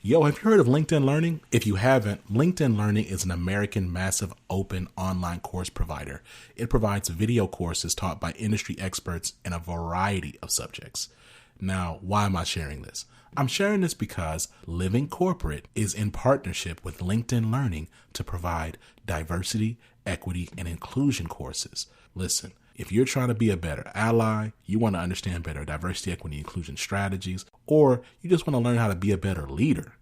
Yo, have you heard of LinkedIn Learning? If you haven't, LinkedIn Learning is an American massive open online course provider. It provides video courses taught by industry experts in a variety of subjects. Now, why am I sharing this? I'm sharing this because Living Corporate is in partnership with LinkedIn Learning to provide diversity, equity, and inclusion courses. Listen, if you're trying to be a better ally, you want to understand better diversity, equity, inclusion strategies, or you just want to learn how to be a better leader,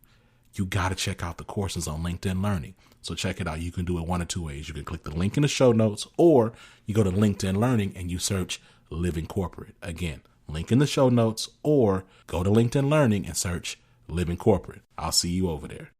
you got to check out the courses on LinkedIn Learning. So check it out. You can do it one of two ways. You can click the link in the show notes, or you go to LinkedIn Learning and you search Living Corporate. Again, link in the show notes, or go to LinkedIn Learning and search Living Corporate. I'll see you over there.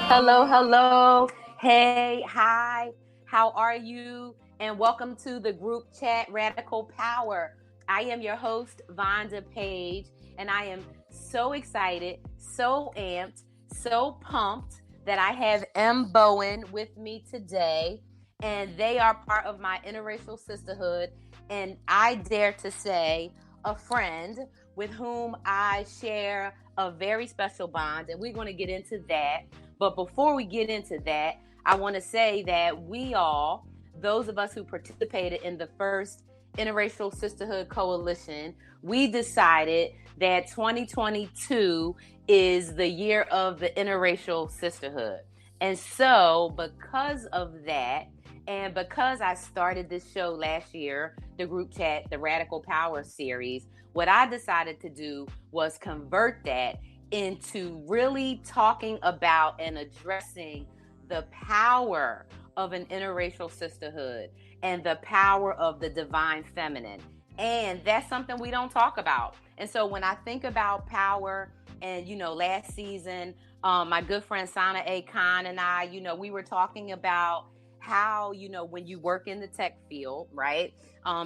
Hello, hello. Hey, hi. How are you? And welcome to the group chat Radical Power. I am your host, Vonda Page, and I am so excited, so amped, so pumped that I have Em Bowen with me today, and they are part of my Interracial Sisterhood, and I dare to say a friend with whom I share a very special bond, and we're going to get into that. But before we get into that, I want to say that we all, those of us who participated in the first Interracial Sisterhood Coalition, we decided that 2022 is the year of the Interracial Sisterhood. And so because of that, and because I started this show last year, the group chat, the Radical Power series, what I decided to do was convert that into really talking about and addressing the power of an interracial sisterhood and the power of the divine feminine. And that's something we don't talk about. And so when I think about power, and, last season, my good friend Sana A. Khan and I, we were talking about how, when you work in the tech field, right,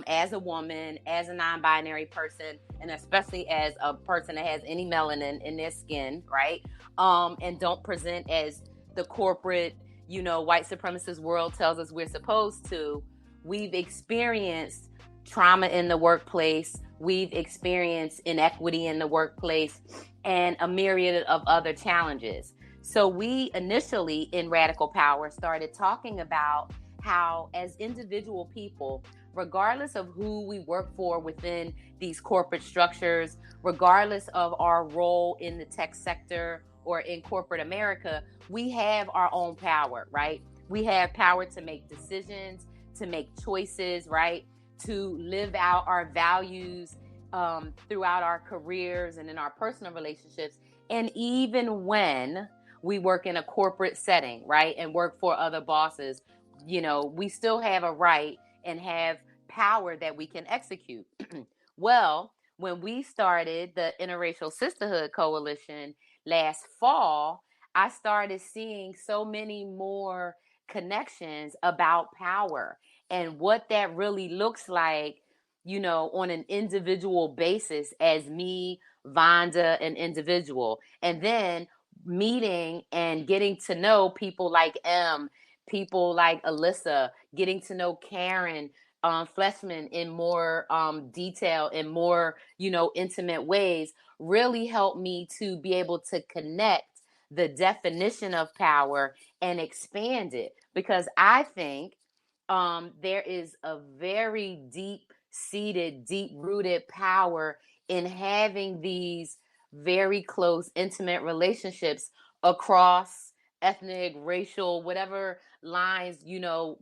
as a woman, as a non-binary person, and especially as a person that has any melanin in their skin, right, and don't present as the corporate, white supremacist world tells us we're supposed to, we've experienced trauma in the workplace, we've experienced inequity in the workplace, and a myriad of other challenges. So we initially in Radical Power started talking about how as individual people, regardless of who we work for within these corporate structures, regardless of our role in the tech sector or in corporate America, we have our own power, right? We have power to make decisions, to make choices, right? To live out our values throughout our careers and in our personal relationships. And even when we work in a corporate setting, right, and work for other bosses, we still have a right and have power that we can execute. Well, when we started the Interracial Sisterhood Coalition last fall, I started seeing so many more connections about power and what that really looks like, on an individual basis as me, Vonda, an individual. And then meeting and getting to know people like Em, people like Alyssa, getting to know Karen Fleshman in more detail, in more, intimate ways, really helped me to be able to connect the definition of power and expand it. Because I think there is a very deep-seated, deep-rooted power in having these very close, intimate relationships across ethnic, racial, whatever lines,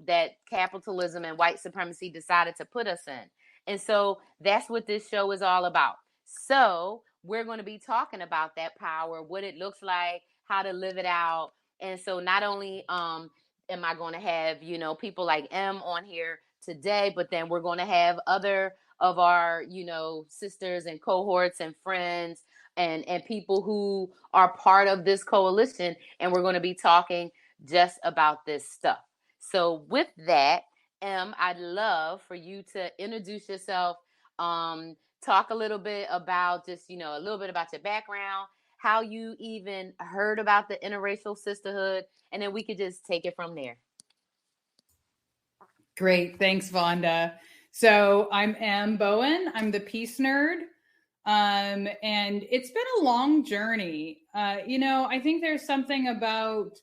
that capitalism and white supremacy decided to put us in. And so that's what this show is all about. So we're going to be talking about that power, what it looks like, how to live it out. And so not only am I going to have, people like Em on here today, but then we're going to have other of our, sisters and cohorts and friends and people who are part of this coalition. And we're going to be talking just about this stuff. So with that, Em, I'd love for you to introduce yourself, talk a little bit about just, a little bit about your background, how you even heard about the Interracial Sisterhood, and then we could just take it from there. Great. Thanks, Vonda. So I'm Em Bowen. I'm the peace nerd. And it's been a long journey. I think there's something about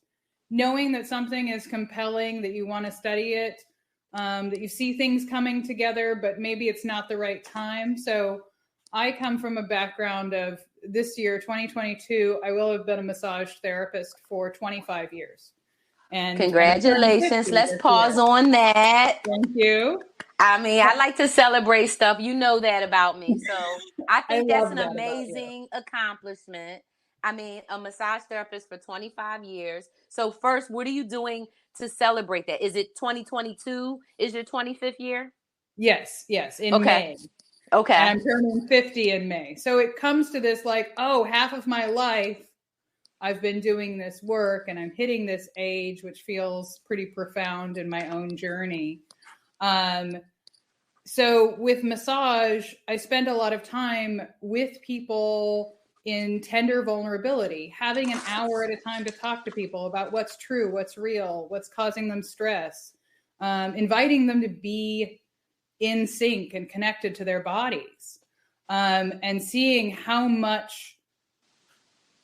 knowing that something is compelling, that you want to study it, that you see things coming together, but maybe it's not the right time. So I come from a background of this year, 2022, I will have been a massage therapist for 25 years. And congratulations. Let's pause on that. Thank you. I mean, I like to celebrate stuff. You know that about me. So I think that's an amazing accomplishment. I mean, a massage therapist for 25 years. So first, what are you doing to celebrate that? Is it 2022? Is your 25th year? Yes, in May. Okay. And I'm turning 50 in May. So it comes to this like, half of my life I've been doing this work and I'm hitting this age, which feels pretty profound in my own journey. So with massage, I spend a lot of time with people in tender vulnerability, having an hour at a time to talk to people about what's true, what's real, what's causing them stress, inviting them to be in sync and connected to their bodies, and seeing how much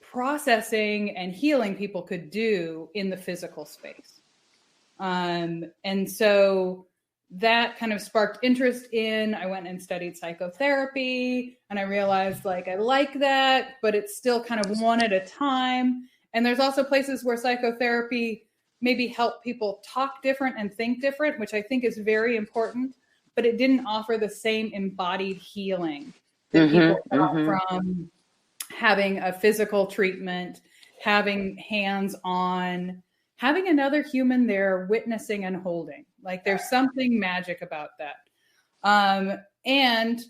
processing and healing people could do in the physical space. And so that kind of sparked interest I went and studied psychotherapy, and I realized I like that, but it's still kind of one at a time. And there's also places where psychotherapy maybe help people talk different and think different, which I think is very important, but it didn't offer the same embodied healing that people got from having a physical treatment, having hands-on, having another human there witnessing and holding. There's something magic about that. And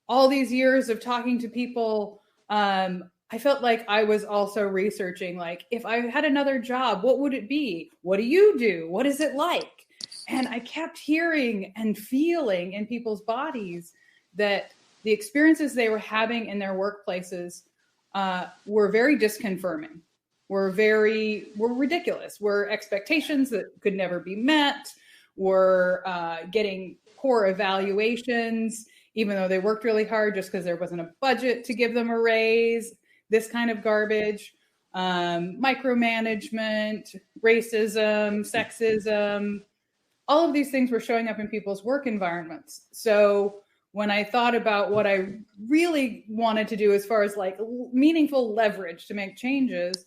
all these years of talking to people, I felt like I was also researching, if I had another job, what would it be? What do you do? What is it like? And I kept hearing and feeling in people's bodies that the experiences they were having in their workplaces were very disconfirming, were ridiculous, were expectations that could never be met, were getting poor evaluations, even though they worked really hard just because there wasn't a budget to give them a raise, this kind of garbage, micromanagement, racism, sexism, all of these things were showing up in people's work environments. So when I thought about what I really wanted to do as far as meaningful leverage to make changes,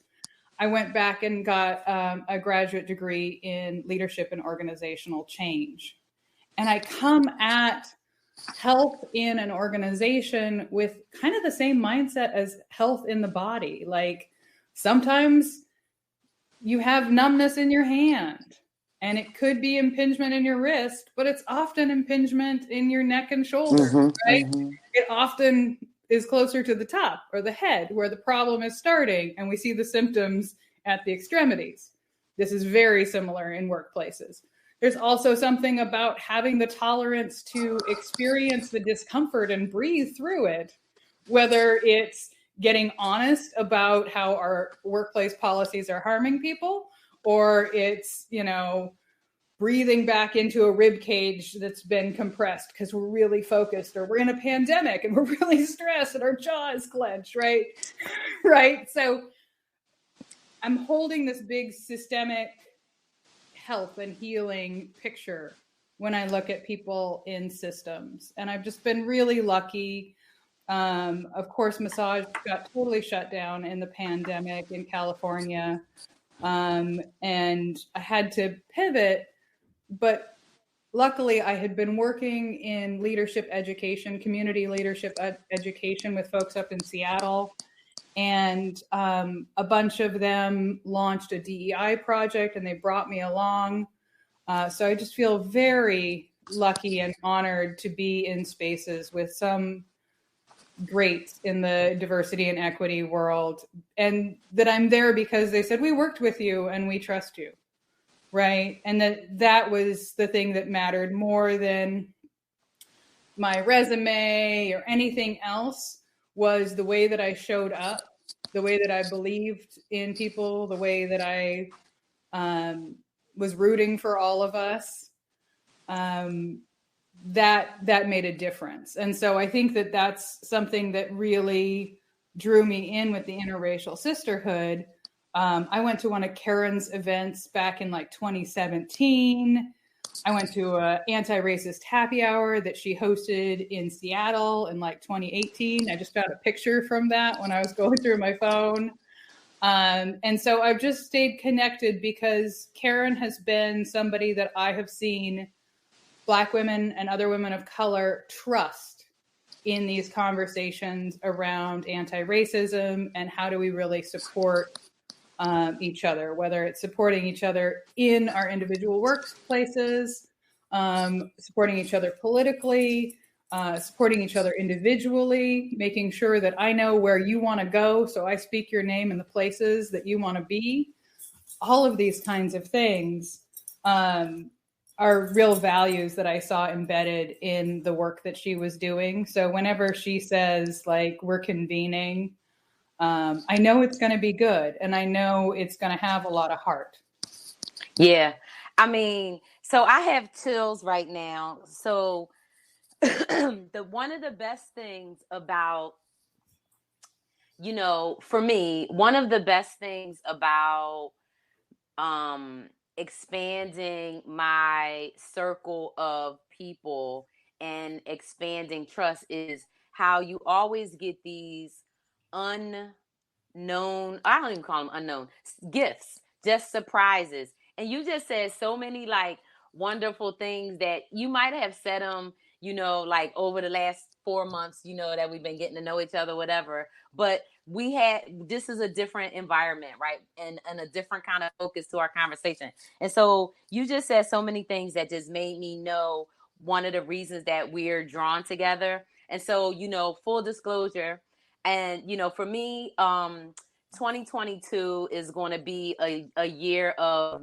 I went back and got a graduate degree in leadership and organizational change. And I come at health in an organization with kind of the same mindset as health in the body. Sometimes you have numbness in your hand, and it could be impingement in your wrist, but it's often impingement in your neck and shoulder, right? It often is closer to the top or the head where the problem is starting, and we see the symptoms at the extremities. This is very similar in workplaces. There's also something about having the tolerance to experience the discomfort and breathe through it, whether it's getting honest about how our workplace policies are harming people, or it's, breathing back into a rib cage that's been compressed because we're really focused, or we're in a pandemic and we're really stressed and our jaw is clenched, right? Right. So I'm holding this big systemic health and healing picture when I look at people in systems. And I've just been really lucky. Of course, massage got totally shut down in the pandemic in California. And I had to pivot, but luckily I had been working in leadership education, community leadership education with folks up in Seattle. And a bunch of them launched a DEI project and they brought me along. So I just feel very lucky and honored to be in spaces with some greats in the diversity and equity world, and that I'm there because they said, we worked with you and we trust you, right? And that was the thing that mattered more than my resume or anything else, was the way that I showed up, the way that I believed in people, the way that I was rooting for all of us. that made a difference. And so I think that that's something that really drew me in with the Interracial Sisterhood. I went to one of Karen's events back in like 2017. I went to an anti-racist happy hour that she hosted in Seattle in like 2018. I just found a picture from that when I was going through my phone. And so I've just stayed connected because Karen has been somebody that I have seen Black women and other women of color trust in these conversations around anti-racism and how do we really support each other, whether it's supporting each other in our individual workplaces, supporting each other politically, supporting each other individually, making sure that I know where you want to go, so I speak your name in the places that you want to be. All of these kinds of things are real values that I saw embedded in the work that she was doing. So whenever she says, like, we're convening, I know it's going to be good, and I know it's going to have a lot of heart. Yeah. I mean, so I have chills right now. So one of the best things about, you know, for me, one of the best things about expanding my circle of people and expanding trust is how you always get these unknown, I don't even call them unknown, gifts, just surprises. And you just said so many like wonderful things that you might have said them, you know, like over the last 4 months, you know, that we've been getting to know each other, whatever. But this is a different environment, right? And a different kind of focus to our conversation. And so you just said so many things that just made me know one of the reasons that we're drawn together. And so, you know, full disclosure, and, you know, for me, 2022 is going to be a year of,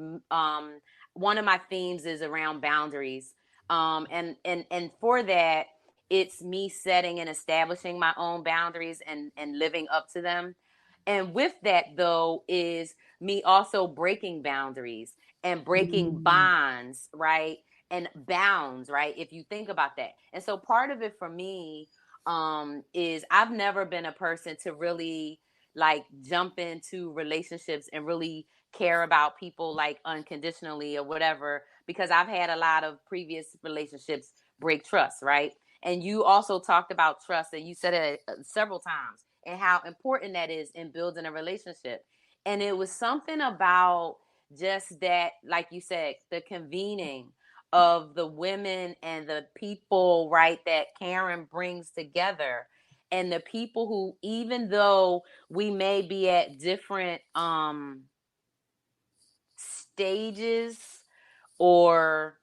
one of my themes is around boundaries. And for that, it's me setting and establishing my own boundaries and living up to them. And with that, though, is me also breaking boundaries and breaking bonds, right? And bounds, right? If you think about that. And so part of it for me, is I've never been a person to really like jump into relationships and really care about people like unconditionally or whatever, because I've had a lot of previous relationships break trust, right? And you also talked about trust, and you said it several times, and how important that is in building a relationship. And it was something about just that, like you said, the convening of the women and the people, right, that Karen brings together, and the people who, even though we may be at different stages or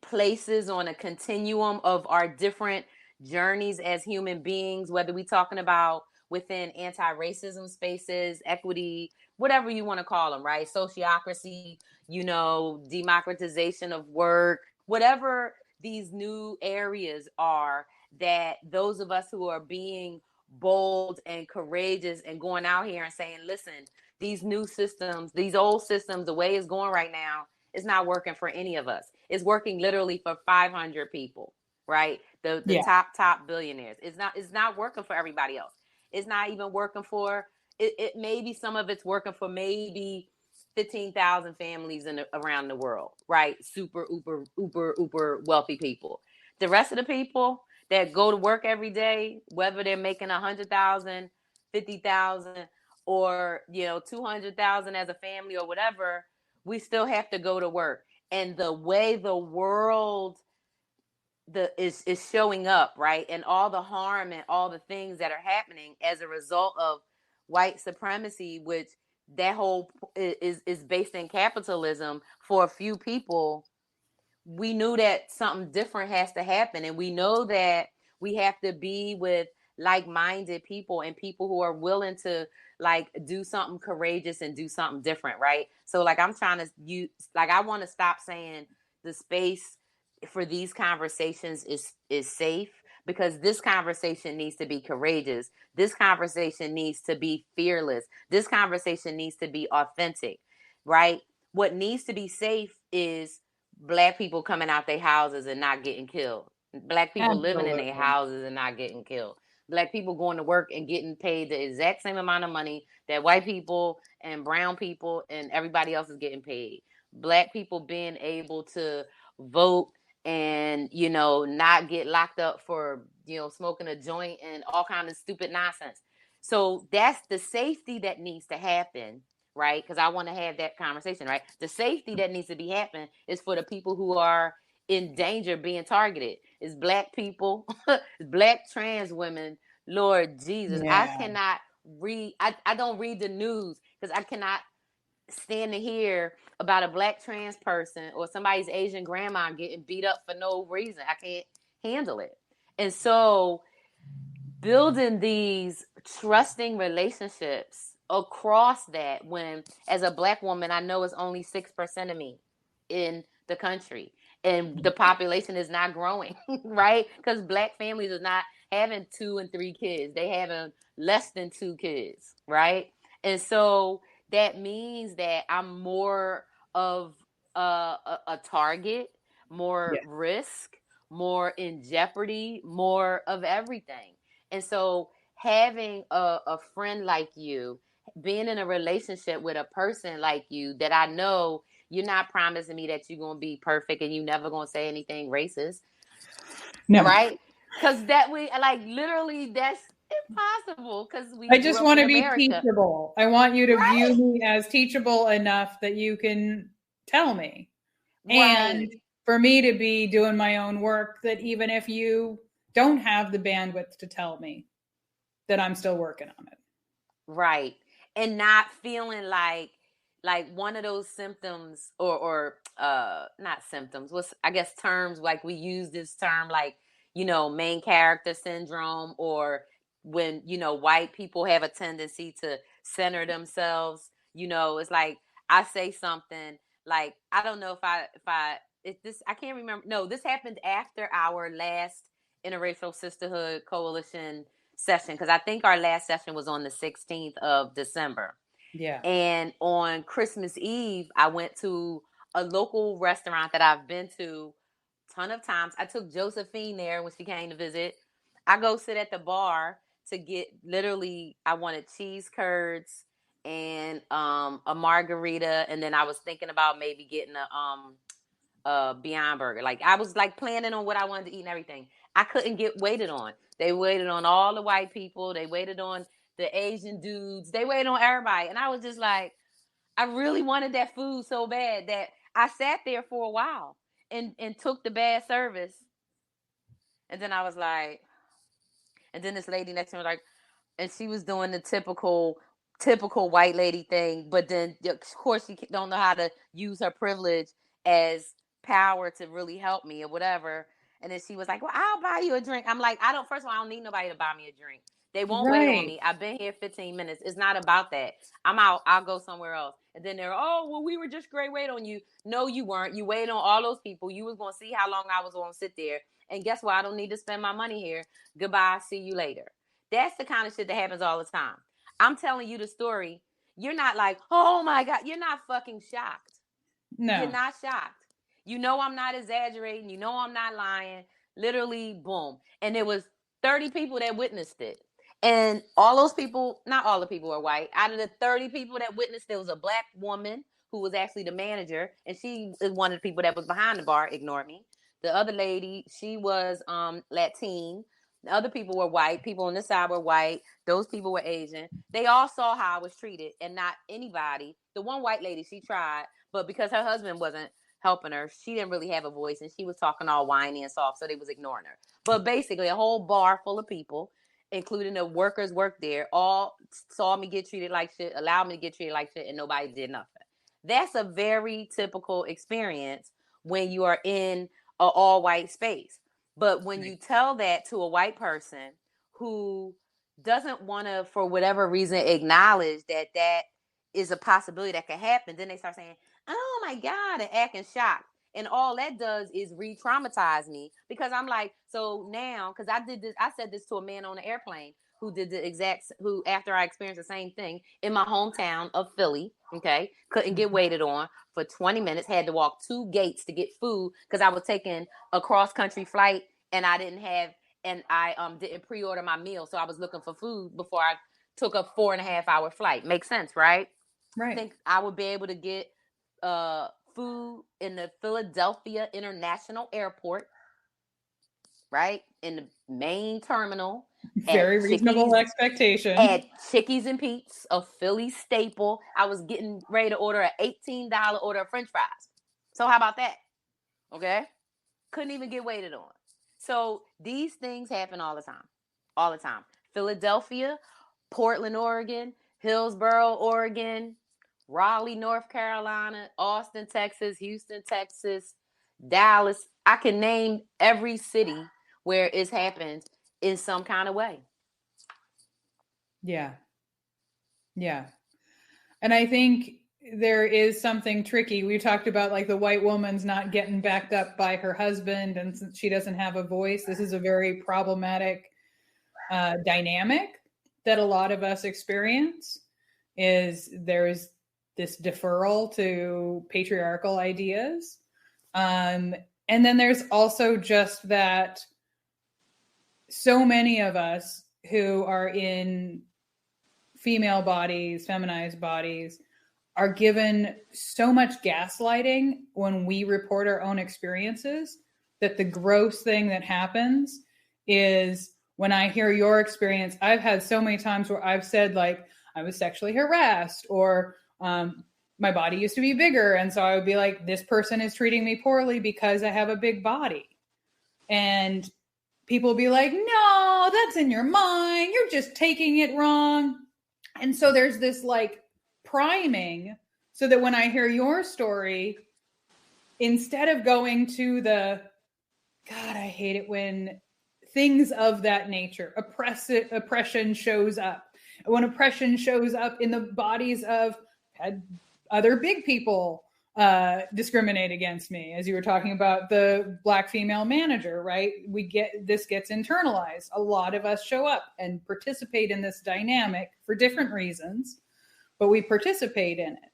places on a continuum of our different journeys as human beings, whether we're talking about within anti-racism spaces, equity, whatever you want to call them, right? Sociocracy, you know, democratization of work, whatever these new areas are, that those of us who are being bold and courageous and going out here and saying, listen, these new systems, these old systems, the way it's going right now, it's not working for any of us. It's working literally for 500 people, right? The top billionaires. It's not working for everybody else. It's not even working for it. Maybe some of it's working for maybe 15,000 families around the world, right? Super uber wealthy people. The rest of the people that go to work every day, whether they're making 100,000, 50,000, or 200,000 as a family or whatever, we still have to go to work. And the way the world is showing up, right, and all the harm and all the things that are happening as a result of white supremacy, which that whole is based in capitalism for a few people, we knew that something different has to happen. And we know that we have to be with like-minded people and people who are willing to like do something courageous and do something different, right? So like I want to stop saying the space for these conversations is safe, because this conversation needs to be courageous. This conversation needs to be fearless. This conversation needs to be authentic, right? What needs to be safe is Black people coming out their houses and not getting killed. Black people living in their Absolutely. houses and not getting killed. Black people going to work and getting paid the exact same amount of money that white people and brown people and everybody else is getting paid. Black people being able to vote and, you know, not get locked up for, you know, smoking a joint and all kind of stupid nonsense. So that's the safety that needs to happen, right? Because I want to have that conversation, right? The safety that needs to be happening is for the people who are in danger being targeted. It's Black people, Black trans women. Lord Jesus, I Yeah. cannot read. I don't read the news because I cannot stand to hear about a Black trans person or somebody's Asian grandma getting beat up for no reason. I can't handle it. And so building these trusting relationships across that, when as a Black woman I know it's only 6% of me in the country and the population is not growing, right? Because Black families are not having 2 and 3 kids, they having less than 2 kids, right? And so that means that I'm more of a target, more Yeah. risk, more in jeopardy, more of everything. And so having a friend like you, being in a relationship with a person like you that I know you're not promising me that you're going to be perfect and you never going to say anything racist, No. right? Because that way, like literally that's impossible because we I grew just up want in to be America. teachable. I want you to view Right. me as teachable enough that you can tell me. And Right. for me to be doing my own work, that even if you don't have the bandwidth to tell me, that I'm still working on it. Right. And not feeling like one of those symptoms or not symptoms, what's I guess terms, like we use this term like, you know, main character syndrome, or when, you know, white people have a tendency to center themselves, you know, it's like I say something like, I don't know if this, I can't remember. No, this happened after our last Interracial Sisterhood Coalition session, because I think our last session was on the 16th of December. Yeah. And on Christmas Eve, I went to a local restaurant that I've been to a ton of times. I took Josephine there when she came to visit. I go sit at the bar to get, literally, I wanted cheese curds and a margarita, and then I was thinking about maybe getting a Beyond Burger. Like I was like planning on what I wanted to eat and everything. I couldn't get waited on. They waited on all the white people. They waited on the Asian dudes. They waited on everybody. And I was just like, I really wanted that food so bad that I sat there for a while and took the bad service. And then I was like, and then this lady next to me was like, and she was doing the typical white lady thing, but then of course she don't know how to use her privilege as power to really help me or whatever. And then she was like, well, I'll buy you a drink. I'm like, first of all, I don't need nobody to buy me a drink. They won't wait on Right. me. I've been here 15 minutes. It's not about that. I'm out. I'll go somewhere else. And then they're, oh, well, we were just great wait on you. No, you weren't. You waited on all those people. You was going to see how long I was going to sit there. And guess what? I don't need to spend my money here. Goodbye. See you later. That's the kind of shit that happens all the time. I'm telling you the story. You're not like, oh my God. You're not fucking shocked. No. You're not shocked. You know I'm not exaggerating. You know I'm not lying. Literally, boom. And there was 30 people that witnessed it. And all those people, not all the people are white. Out of the 30 people that witnessed, there was a Black woman who was actually the manager. And she is one of the people that was behind the bar. Ignore me. The other lady, she was Latin. The other people were white. People on this side were white. Those people were Asian. They all saw how I was treated, and not anybody. The one white lady, she tried, but because her husband wasn't helping her, she didn't really have a voice, and she was talking all whiny and soft, so they was ignoring her. But basically, a whole bar full of people, including the workers worked there, all saw me get treated like shit, allowed me to get treated like shit, and nobody did nothing. That's a very typical experience when you are in an all-white space. But when you tell that to a white person who doesn't want to, for whatever reason, acknowledge that that is a possibility that could happen, then they start saying, oh my God, and acting shocked. And all that does is re-traumatize me, because I'm like, so now, because I said this to a man on the airplane who did the exact, who, after I experienced the same thing in my hometown of Philly, okay, couldn't get waited on for 20 minutes, had to walk 2 gates to get food because I was taking a cross-country flight and I didn't didn't pre-order my meal. So I was looking for food before I took a 4.5-hour flight. Makes sense, right? Right. I think I would be able to get food in the Philadelphia International Airport, right? In the main terminal. Very reasonable expectation. At Chickies and Pete's, a Philly staple. I was getting ready to order an $18 order of French fries. So how about that? Okay? Couldn't even get waited on. So these things happen all the time. All the time. Philadelphia, Portland, Oregon, Hillsboro, Oregon, Raleigh, North Carolina, Austin, Texas, Houston, Texas, Dallas. I can name every city where it's happened in some kind of way. Yeah. Yeah. And I think there is something tricky. We talked about like the white woman's not getting backed up by her husband and she doesn't have a voice. This is a very problematic dynamic that a lot of us experience. Is there's this deferral to patriarchal ideas. And then there's also just that so many of us who are in female bodies, feminized bodies, are given so much gaslighting when we report our own experiences that the gross thing that happens is when I hear your experience, I've had so many times where I've said like, I was sexually harassed, or my body used to be bigger. And so I would be like, this person is treating me poorly because I have a big body. And people will be like, no, that's in your mind. You're just taking it wrong. And so there's this like priming so that when I hear your story, instead of going to the, God, I hate it when things of that nature, oppression shows up. When oppression shows up in the bodies of other big people discriminate against me, as you were talking about the Black female manager, right? This gets internalized. A lot of us show up and participate in this dynamic for different reasons, but we participate in it.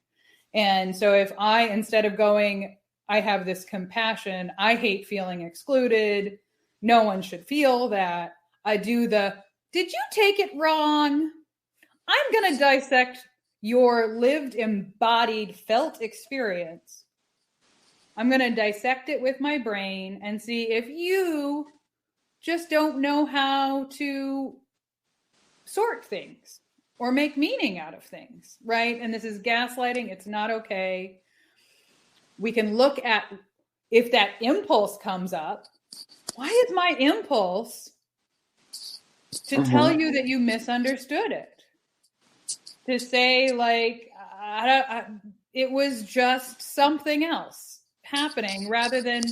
And so if I, instead of going, I have this compassion, I hate feeling excluded, no one should feel that, I do the, did you take it wrong? I'm going to dissect your lived, embodied, felt experience. I'm going to dissect it with my brain and see if you just don't know how to sort things or make meaning out of things, right? And this is gaslighting. It's not okay. We can look at if that impulse comes up. Why is my impulse to tell you that you misunderstood it? To say like, it was just something else happening rather than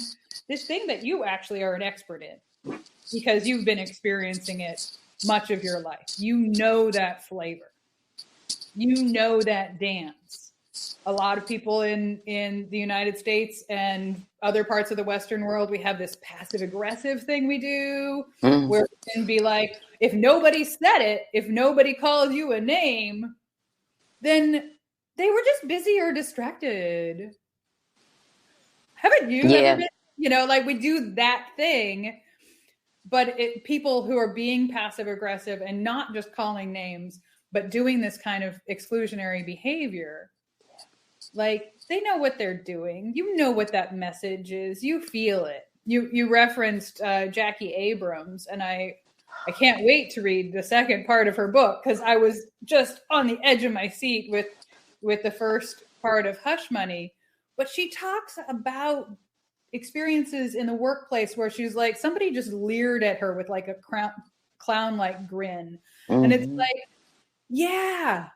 this thing that you actually are an expert in because you've been experiencing it much of your life. You know that flavor. You know that dance. A lot of people in the United States and other parts of the Western world, we have this passive aggressive thing we do where we can be like, if nobody said it, if nobody calls you a name, then they were just busy or distracted. Haven't you ever been, like we do that thing, but people who are being passive aggressive and not just calling names, but doing this kind of exclusionary behavior, like they know what they're doing. You know what that message is. You feel it. You referenced Jackie Abrams, and I can't wait to read the second part of her book because I was just on the edge of my seat with the first part of Hush Money. But she talks about experiences in the workplace where she's like, somebody just leered at her with like a clown-like grin. And it's like, yeah,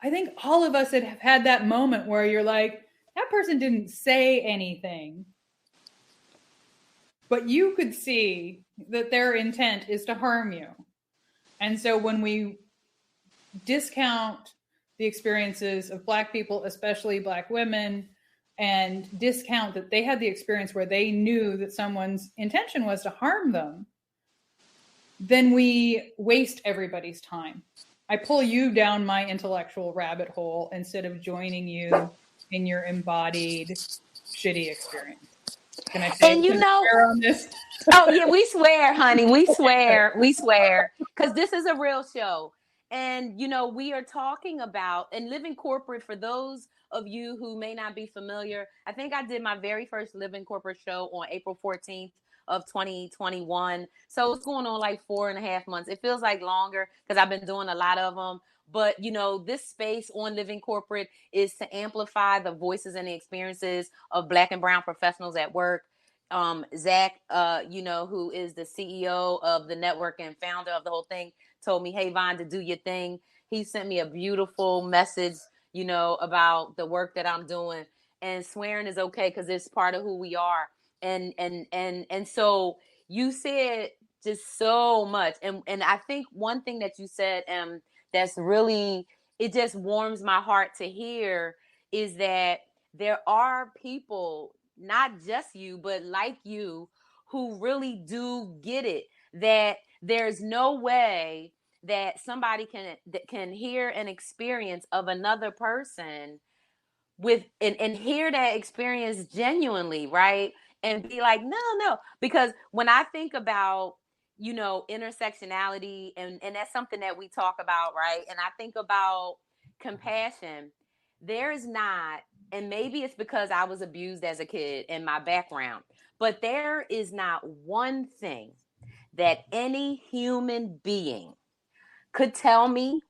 I think all of us have had that moment where you're like, that person didn't say anything, but you could see that their intent is to harm you. And so when we discount the experiences of Black people, especially Black women, and discount that they had the experience where they knew that someone's intention was to harm them, then we waste everybody's time. I pull you down my intellectual rabbit hole instead of joining you in your embodied shitty experience. Can I say And you know, swear on this? Oh yeah, we swear, honey. We swear. Because this is a real show. And you know, we are talking about and living corporate. For those of you who may not be familiar, I think I did my very first living corporate show on April 14th of 2021. So it's going on like 4.5 months. It feels like longer because I've been doing a lot of them. But you know, this space on Living Corporate is to amplify the voices and the experiences of Black and brown professionals at work. Zach, you know, who is the CEO of the network and founder of the whole thing, told me, hey, Vonda, do your thing. He sent me a beautiful message, you know, about the work that I'm doing. And swearing is okay because it's part of who we are. And so you said just so much. And I think one thing that you said, that's really, it just warms my heart to hear, is that there are people, not just you, but like you, who really do get it, that there's no way that somebody can hear an experience of another person with and hear that experience genuinely, right? And be like, no, because when I think about, you know, intersectionality, and that's something that we talk about, right? And I think about compassion, there's not, and maybe it's because I was abused as a kid in my background, but there is not one thing that any human being could tell me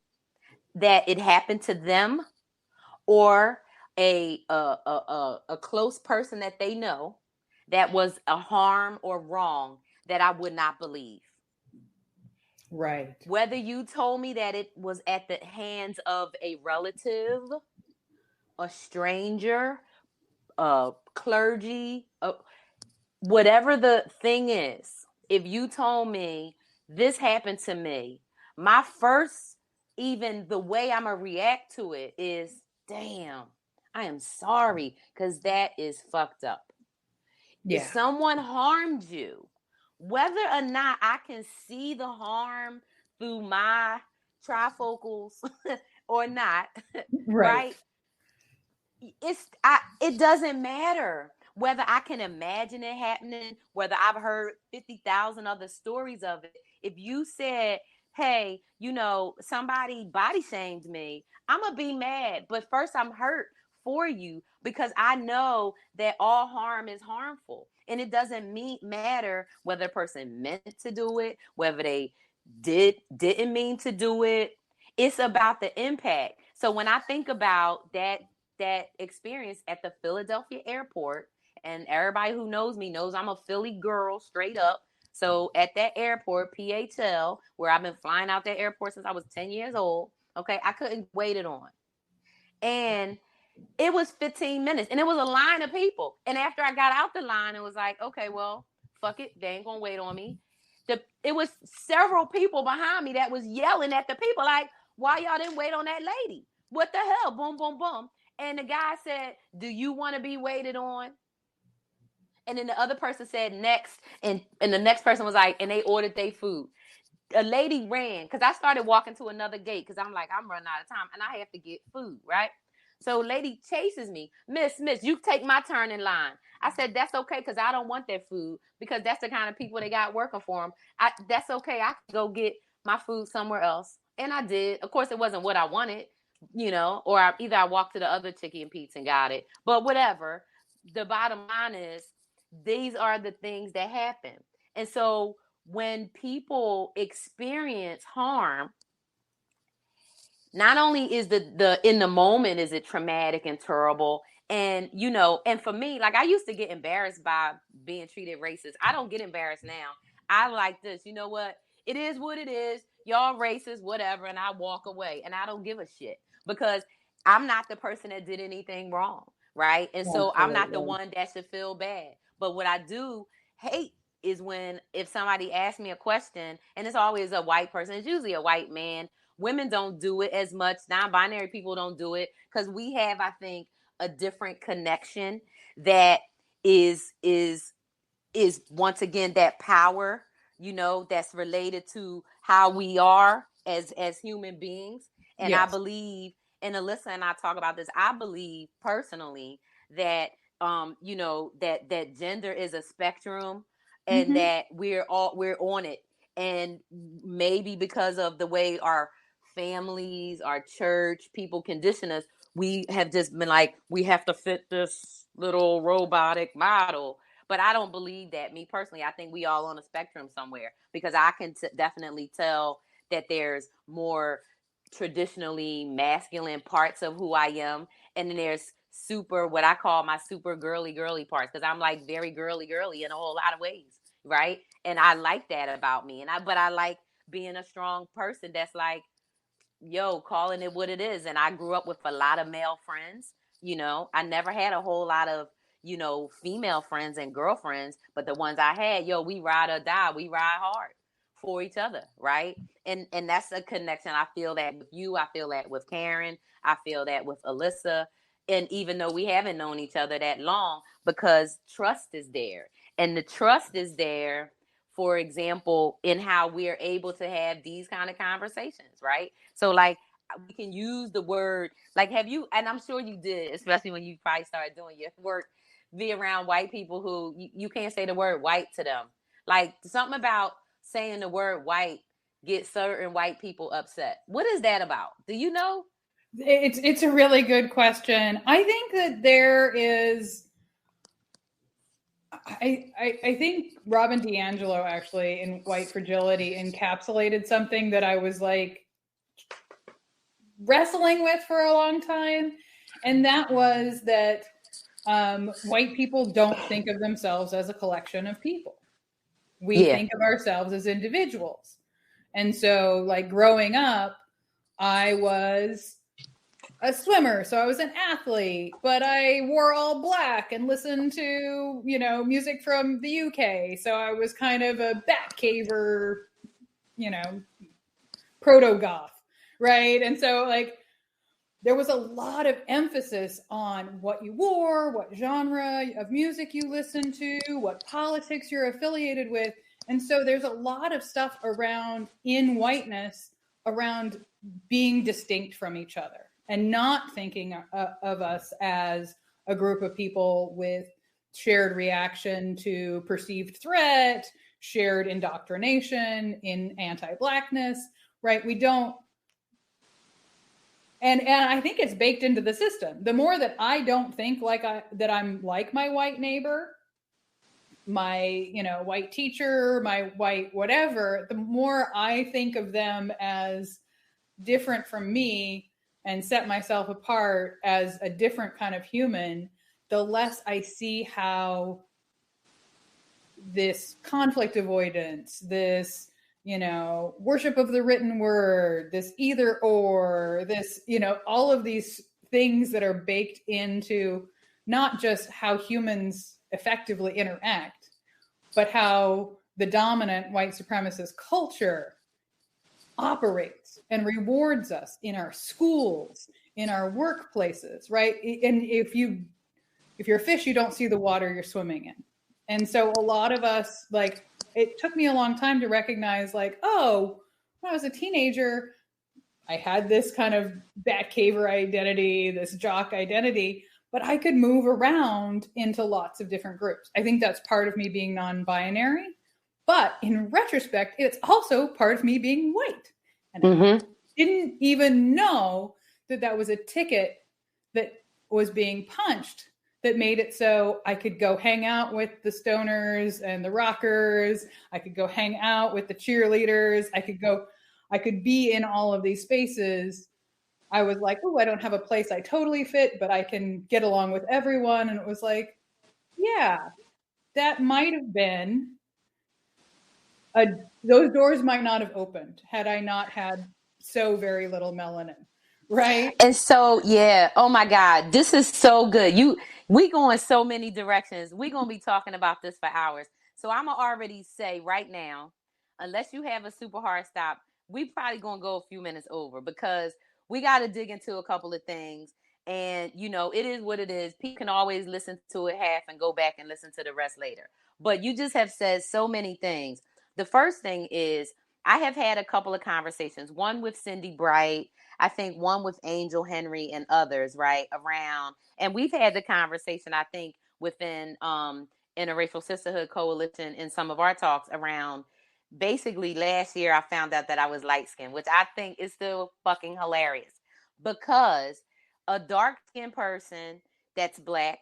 that it happened to them or a close person that they know that was a harm or wrong that I would not believe. Right. Whether you told me that it was at the hands of a relative, a stranger, clergy, whatever the thing is, if you told me this happened to me, my first, even the way I'm going to react to it is, damn, I am sorry, because that is fucked up. Yeah. If someone harmed you, whether or not I can see the harm through my trifocals or not, right? It doesn't matter whether I can imagine it happening, whether I've heard 50,000 other stories of it. If you said, hey, you know, somebody body shamed me, I'm going to be mad. But first, I'm hurt for you because I know that all harm is harmful. And it doesn't matter whether a person meant to do it, whether they didn't mean to do it. It's about the impact. So when I think about that experience at the Philadelphia airport, and everybody who knows me knows I'm a Philly girl straight up. So at that airport, PHL, where I've been flying out that airport since I was 10 years old, okay, I couldn't wait it on. And it was 15 minutes and it was a line of people. And after I got out the line, it was like, okay, well, fuck it. They ain't gonna wait on me. It was several people behind me that was yelling at the people like, why y'all didn't wait on that lady? What the hell? Boom, boom, boom. And the guy said, do you want to be waited on? And then the other person said next. And the next person was like, and they ordered their food. A lady ran because I started walking to another gate because I'm like, I'm running out of time and I have to get food, right? So lady chases me. Miss, you take my turn in line. I said, that's okay because I don't want that food because that's the kind of people they got working for them. That's okay. I can go get my food somewhere else. And I did. Of course, it wasn't what I wanted, you know, or I walked to the other Chicky and Pete's and got it. But whatever. The bottom line is these are the things that happen. And so when people experience harm, not only is the in the moment is it traumatic and terrible, and you know, and for me, like I used to get embarrassed by being treated racist. I don't get embarrassed now. I like this. You know what? It is what it is. Y'all racist, whatever, and I walk away, and I don't give a shit because I'm not the person that did anything wrong, right? And so I'm not the one that should feel bad. But what I do hate is when if somebody asks me a question, and it's always a white person, it's usually a white man. Women don't do it as much. Non-binary people don't do it because we have, I think, a different connection that is once again that power, that's related to how we are as human beings. And Yes. I believe, and Alyssa and I talk about this, I believe personally that that gender is a spectrum, and that we're on it. And maybe because of the way our families, our church, people condition us, we have just been like, we have to fit this little robotic model. But I don't believe that. Me personally, I think we all on a spectrum somewhere, because I can definitely tell that there's more traditionally masculine parts of who I am, and then there's what I call my super girly parts, because I'm like very girly in a whole lot of ways, right? And I like that about me. But I like being a strong person that's like, calling it what it is. And I grew up with a lot of male friends. I never had a whole lot of, female friends and girlfriends, but the ones I had, we ride or die. We ride hard for each other, right? And that's a connection. I feel that with you. I feel that with Karen. I feel that with Alyssa. And even though we haven't known each other that long, because trust is there. And the trust is there, for example, in how we're able to have these kind of conversations, right? So like, we can use the word, like, have you, and I'm sure you did, especially when you probably started doing your work, be around white people who you can't say the word white to them. Like, something about saying the word white gets certain white people upset. What is that about? Do you know? It's a really good question. I think that there is, I think Robin DiAngelo actually in White Fragility encapsulated something that I was like wrestling with for a long time. And that was that white people don't think of themselves as a collection of people. We think of ourselves as individuals. And so, like, growing up, I was a swimmer, so I was an athlete, but I wore all black and listened to, music from the UK. So I was kind of a Batcaver, proto-goth, right? And so, like, there was a lot of emphasis on what you wore, what genre of music you listened to, what politics you're affiliated with. And so there's a lot of stuff around in whiteness around being distinct from each other and not thinking of us as a group of people with shared reaction to perceived threat, shared indoctrination in anti-blackness, right? We don't. And I think it's baked into the system. The more that I don't think that I'm like my white neighbor, my, white teacher, my white whatever, the more I think of them as different from me and set myself apart as a different kind of human, the less I see how this conflict avoidance, this, worship of the written word, this either or, this, all of these things that are baked into not just how humans effectively interact, but how the dominant white supremacist culture operates and rewards us in our schools, in our workplaces, right? And if you're a fish, you don't see the water you're swimming in. And so a lot of us, like, it took me a long time to recognize, like, oh, when I was a teenager, I had this kind of Batcaver identity, this jock identity, but I could move around into lots of different groups. I think that's part of me being non-binary, but in retrospect, it's also part of me being white. And I didn't even know that was a ticket that was being punched that made it so I could go hang out with the stoners and the rockers. I could go hang out with the cheerleaders. I could be in all of these spaces. I was like, oh, I don't have a place I totally fit, but I can get along with everyone. And it was like, yeah, that might have been those doors might not have opened had I not had so very little melanin. Right. And so, yeah. Oh my God. This is so good. We go in so many directions. We're going to be talking about this for hours. So I'm going to already say right now, unless you have a super hard stop, we probably going to go a few minutes over, because we got to dig into a couple of things. And, it is what it is. People can always listen to it half and go back and listen to the rest later. But you just have said so many things. The first thing is, I have had a couple of conversations, one with Cindy Bright, I think one with Angel Henry and others, right, around. And we've had the conversation, I think, within Interracial Sisterhood Coalition in some of our talks around. Basically, last year I found out that I was light skinned, which I think is still fucking hilarious, because a dark skinned person that's black,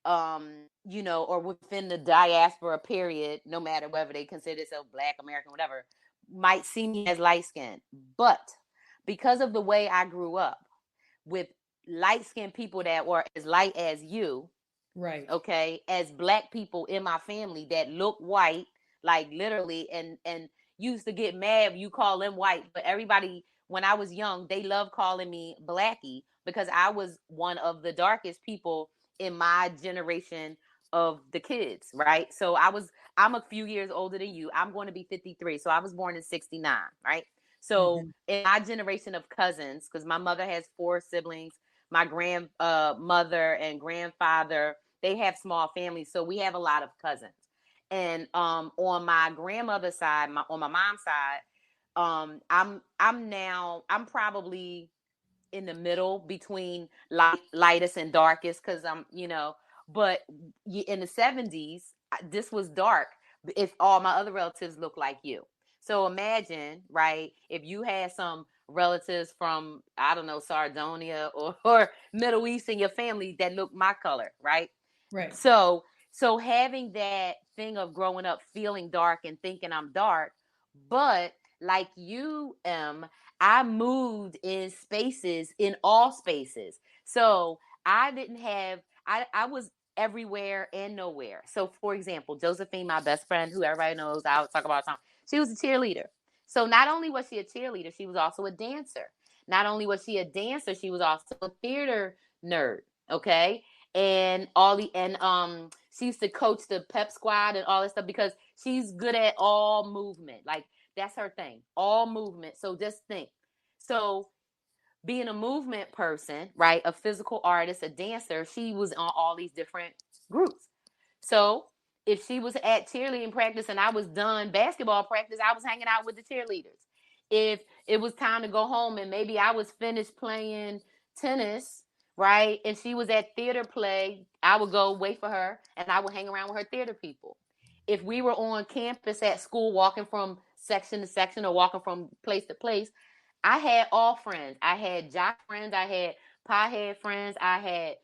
or within the diaspora period, no matter whether they consider themselves black, American, whatever, might see me as light skinned. But because of the way I grew up with light skinned people that were as light as you, right? Okay, as black people in my family that look white, like literally, and used to get mad when you call them white, but everybody when I was young, they loved calling me Blackie because I was one of the darkest people in my generation of the kids, right? So I'm a few years older than you. I'm going to be 53. So I was born in 69, right? So in my generation of cousins, because my mother has 4 siblings, my grandmother and grandfather, they have small families, so we have a lot of cousins. And on my grandmother's side, on my mom's side, I'm probably in the middle between lightest and darkest, because but in the 70s, this was dark. If all my other relatives look like you. So imagine, right, if you had some relatives from, I don't know, Sardonia or Middle East in your family that look my color, right? Right. So having that thing of growing up feeling dark and thinking I'm dark, but like you, I moved in all spaces. So I didn't have, I was everywhere and nowhere. So for example, Josephine, my best friend, who everybody knows, I would talk about time, she was a cheerleader. So not only was she a cheerleader, she was also a dancer. Not only was she a dancer, she was also a theater nerd. Okay. And she used to coach the pep squad and all that stuff because she's good at all movement. Like that's her thing, all movement. So just think. So being a movement person, right, a physical artist, a dancer, she was on all these different groups. So if she was at cheerleading practice and I was done basketball practice, I was hanging out with the cheerleaders. If it was time to go home and maybe I was finished playing tennis, right, and she was at theater play, I would go wait for her and I would hang around with her theater people. If we were on campus at school walking from section to section or walking from place to place, I had all friends. I had jock friends. I had pothead friends. I had,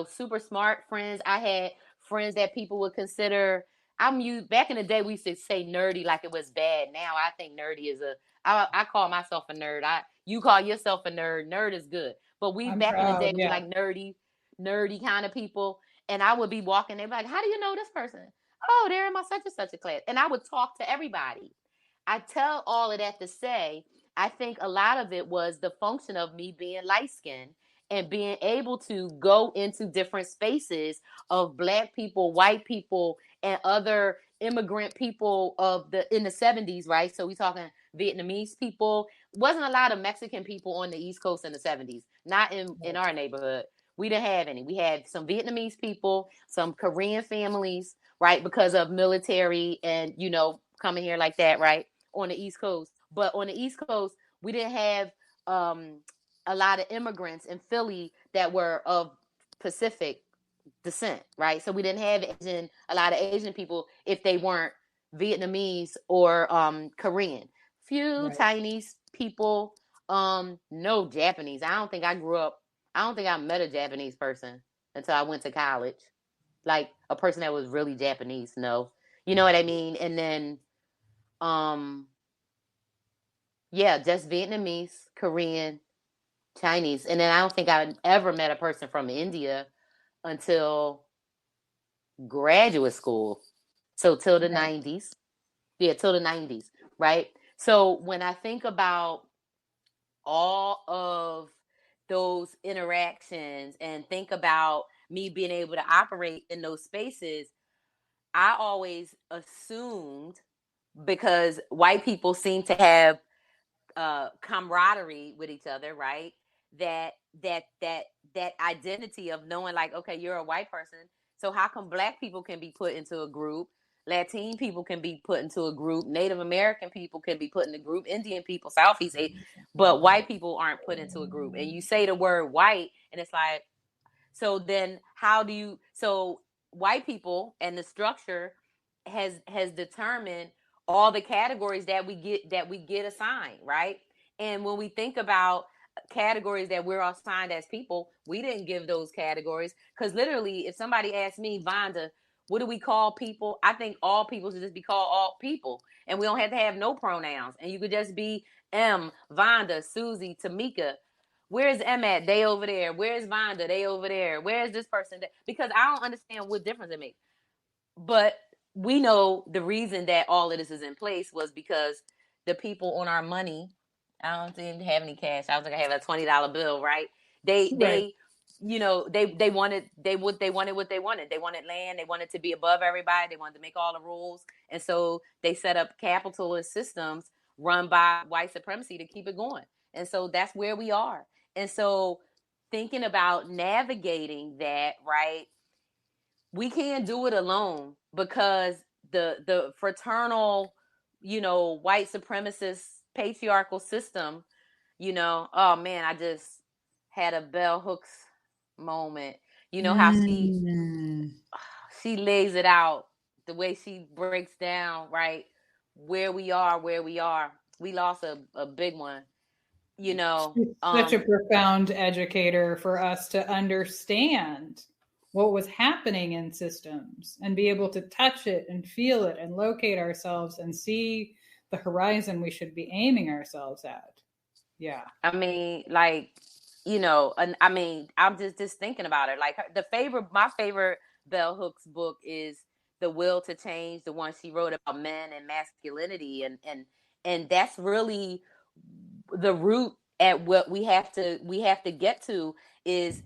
super smart friends. I had friends that people would consider. Back in the day, we used to say nerdy like it was bad. Now I think nerdy is I call myself a nerd. You call yourself a nerd. Nerd is good. But I'm back in the proud, day, yeah. were like nerdy kind of people. And I would be walking. They'd be like, "How do you know this person?" "Oh, they're in my such and such a class." And I would talk to everybody. I tell all of that to say, I think a lot of it was the function of me being light skinned and being able to go into different spaces of black people, white people, and other immigrant people in the 70s, right? So we talking Vietnamese people. Wasn't a lot of Mexican people on the East Coast in the 70s, not in our neighborhood. We didn't have any. We had some Vietnamese people, some Korean families, right? Because of military and, coming here like that, right? On the East Coast. But on the East Coast, we didn't have a lot of immigrants in Philly that were of Pacific descent, right? So we didn't have a lot of Asian people if they weren't Vietnamese or Korean. Few Chinese people, no Japanese. I don't think I met a Japanese person until I went to college. Like a person that was really Japanese, no. You know what I mean? And then yeah, just Vietnamese, Korean, Chinese. And then I don't think I ever met a person from India until graduate school. So till the 90s. Yeah, till the 90s, right? So when I think about all of those interactions and think about me being able to operate in those spaces, I always assumed, because white people seem to have camaraderie with each other, right? That that identity of knowing like, okay, you're a white person. So how come Black people can be put into a group? Latin people can be put into a group. Native American people can be put in a group. Indian people, Southeast Asian, but white people aren't put into a group. And you say the word white, and it's like, so then how do you? So white people and the structure has determined all the categories that we get assigned, right? And when we think about categories that we're assigned as people, we didn't give those categories, because literally, if somebody asked me, Vonda, what do we call people? I think all people should just be called all people, and we don't have to have no pronouns, and you could just be Em, Vonda, Susie, Tamika. Where's Em at? They over there. Where's Vonda? They over there. Where's this person? Because I don't understand what difference it makes. But we know the reason that all of this is in place was because the people on our money, I don't even have any cash. I was like, I have a $20 bill, right? They you know, they wanted what they wanted. They wanted land. They wanted to be above everybody. They wanted to make all the rules. And so they set up capitalist systems run by white supremacy to keep it going. And so that's where we are. And so thinking about navigating that, right? We can't do it alone, because the fraternal, you know, white supremacist patriarchal system, you know, oh man, I just had a bell hooks moment. You know how she lays it out, the way she breaks down, right? Where we are. We lost a big one, you know. Such a profound educator for us to understand what was happening in systems and be able to touch it and feel it and locate ourselves and see the horizon we should be aiming ourselves at. Yeah. I mean, like, you know, and I mean, I'm just thinking about it. Like my favorite Bell Hooks book is The Will to Change, the one she wrote about men and masculinity, and that's really the root at what we have to get to, is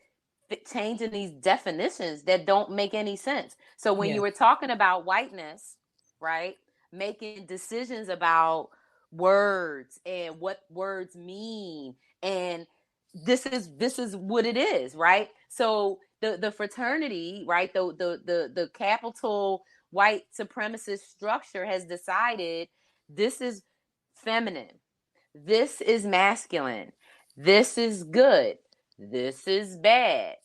changing these definitions that don't make any sense. So when you were talking about whiteness, right, making decisions about words and what words mean, and this is what it is, right? So the fraternity, right, the capital white supremacist structure has decided this is feminine, this is masculine, this is good, this is bad,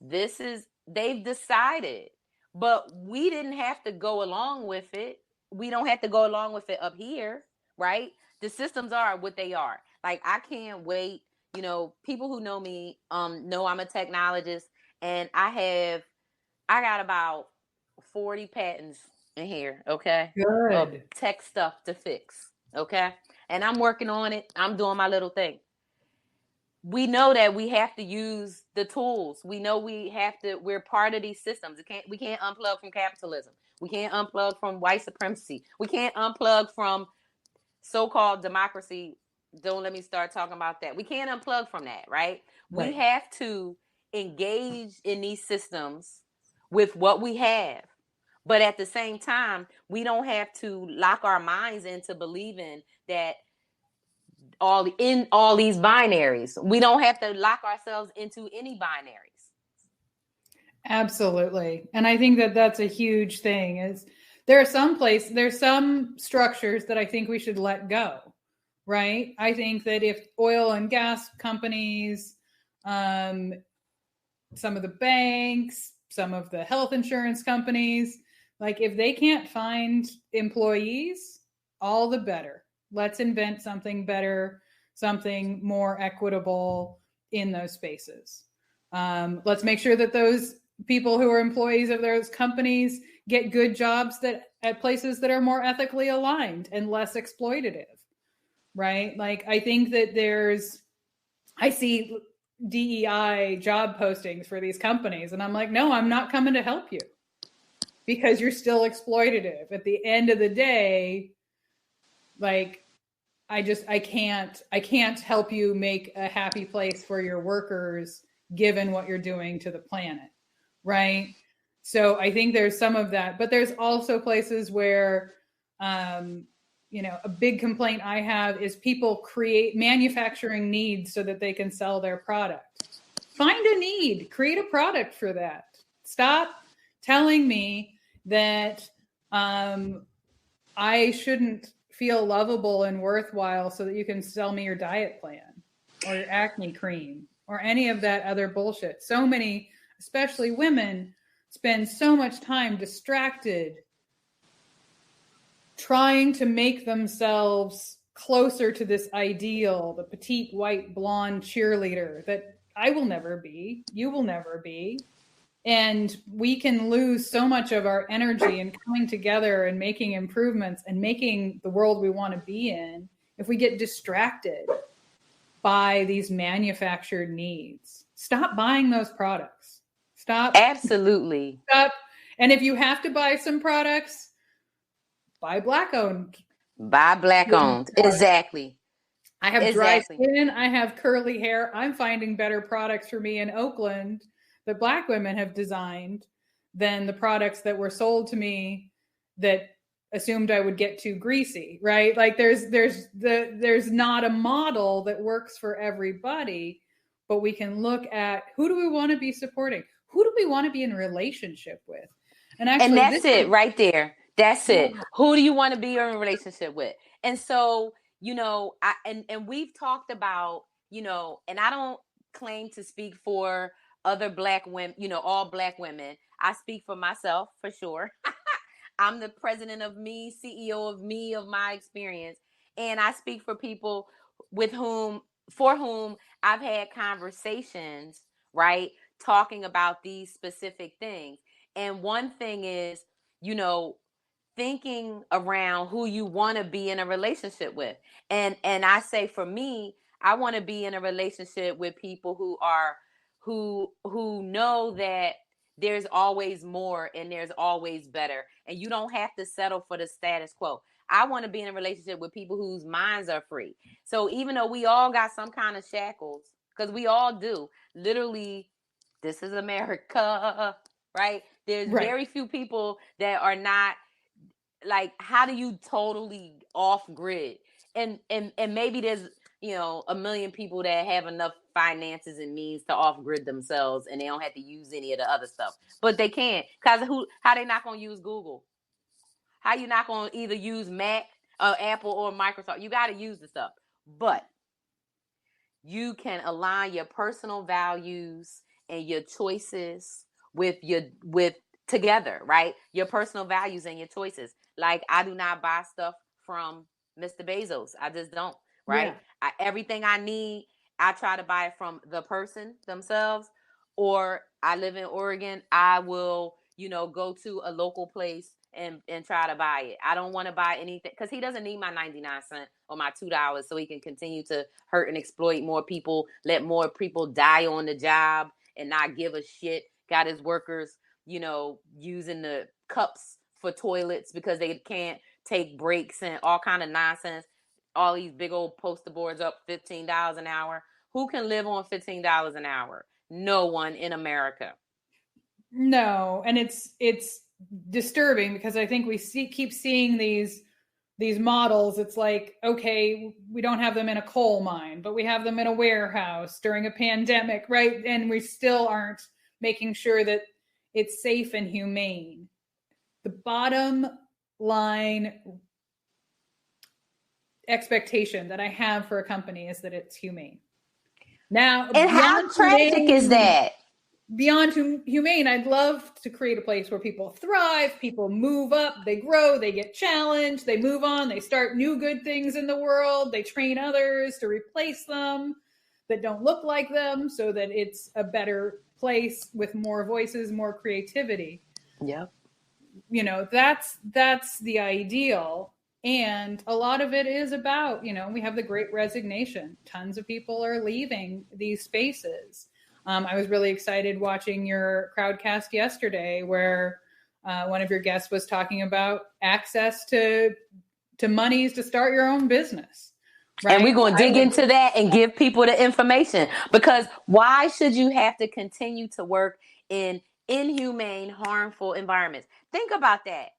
they've decided. But we didn't have to go along with it. We don't have to go along with it up here, right? The systems are what they are. Like, I can't wait. You know, people who know me know I'm a technologist, and I got about 40 patents in here, okay? Good. Of tech stuff to fix, okay? And I'm working on it. I'm doing my little thing. We know that we have to use the tools. We know we're part of these systems. We can't unplug from capitalism. We can't unplug from white supremacy. We can't unplug from so-called democracy. Don't let me start talking about that. We can't unplug from that, right? We have to engage in these systems with what we have. But at the same time, we don't have to lock our minds into believing that all these binaries. We don't have to lock ourselves into any binaries. Absolutely. And I think that that's a huge thing. Is there's some structures that I think we should let go, right? I think that if oil and gas companies, some of the banks, some of the health insurance companies, like if they can't find employees, all the better. Let's invent something better, something more equitable in those spaces. Let's make sure that those people who are employees of those companies get good jobs at places that are more ethically aligned and less exploitative, right? Like, I think that I see DEI job postings for these companies, and I'm like, no, I'm not coming to help you because you're still exploitative. At the end of the day, like, I can't help you make a happy place for your workers given what you're doing to the planet, right? So I think there's some of that, but there's also places where, a big complaint I have is people create manufacturing needs so that they can sell their product. Find a need, create a product for that. Stop telling me that I shouldn't feel lovable and worthwhile so that you can sell me your diet plan or your acne cream or any of that other bullshit. So many, especially women, spend so much time distracted trying to make themselves closer to this ideal, the petite, white, blonde cheerleader that I will never be, you will never be. And we can lose so much of our energy in coming together and making improvements and making the world we want to be in if we get distracted by these manufactured needs. Stop buying those products. Stop. Absolutely. Stop. And if you have to buy some products, buy Black owned. Buy Black owned. Exactly. I have dry skin. I have curly hair. I'm finding better products for me in Oakland that Black women have designed than the products that were sold to me that assumed I would get too greasy, right? Like there's not a model that works for everybody, but we can look at who do we want to be supporting? Who do we want to be in a relationship with? And that's it right there. That's it. Who do you want to be in a relationship with? And so, and we've talked about, and I don't claim to speak for other Black women, all Black women. I speak for myself for sure. I'm the president of me, CEO of me, of my experience. And I speak for people for whom I've had conversations, right? Talking about these specific things. And one thing is, thinking around who you want to be in a relationship with. And I say for me, I want to be in a relationship with people who know that there's always more and there's always better. And you don't have to settle for the status quo. I want to be in a relationship with people whose minds are free. So even though we all got some kind of shackles, because we all do, literally, this is America, right? There's very few people that are not, like, how do you totally off grid? And maybe there's, a million people that have enough finances and means to off grid themselves and they don't have to use any of the other stuff. But they can't, because how they not going to use Google? How you not going to either use Mac, Apple, or Microsoft? You got to use the stuff. But you can align your personal values and your choices with together, right? Your personal values and your choices. Like, I do not buy stuff from Mr. Bezos. I just don't, right? Yeah. Everything I need, I try to buy it from the person themselves. Or I live in Oregon, I will, go to a local place and try to buy it. I don't want to buy anything because he doesn't need my 99 cents or my $2 so he can continue to hurt and exploit more people, let more people die on the job and not give a shit. Got his workers, using the cups for toilets because they can't take breaks and all kind of nonsense. All these big old poster boards up $15 an hour. Who can live on $15 an hour? No one in America. No, and it's disturbing because I think we keep seeing these models. It's like, okay, we don't have them in a coal mine, but we have them in a warehouse during a pandemic, right? And we still aren't making sure that it's safe and humane. The bottom line expectation that I have for a company is that it's humane. Now, and how tragic is that? Beyond humane, I'd love to create a place where people thrive, people move up, they grow, they get challenged, they move on, they start new good things in the world, they train others to replace them that don't look like them so that it's a better place with more voices, more creativity. Yep. That's the ideal. And a lot of it is about, we have the Great Resignation. Tons of people are leaving these spaces. I was really excited watching your crowdcast yesterday where one of your guests was talking about access to monies to start your own business. Right? And we're going to dig into that and give people the information, because why should you have to continue to work in inhumane, harmful environments? Think about that.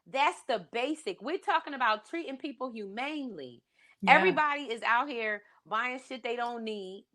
That's the basic. We're talking about treating people humanely. Yeah. Everybody is out here buying shit they don't need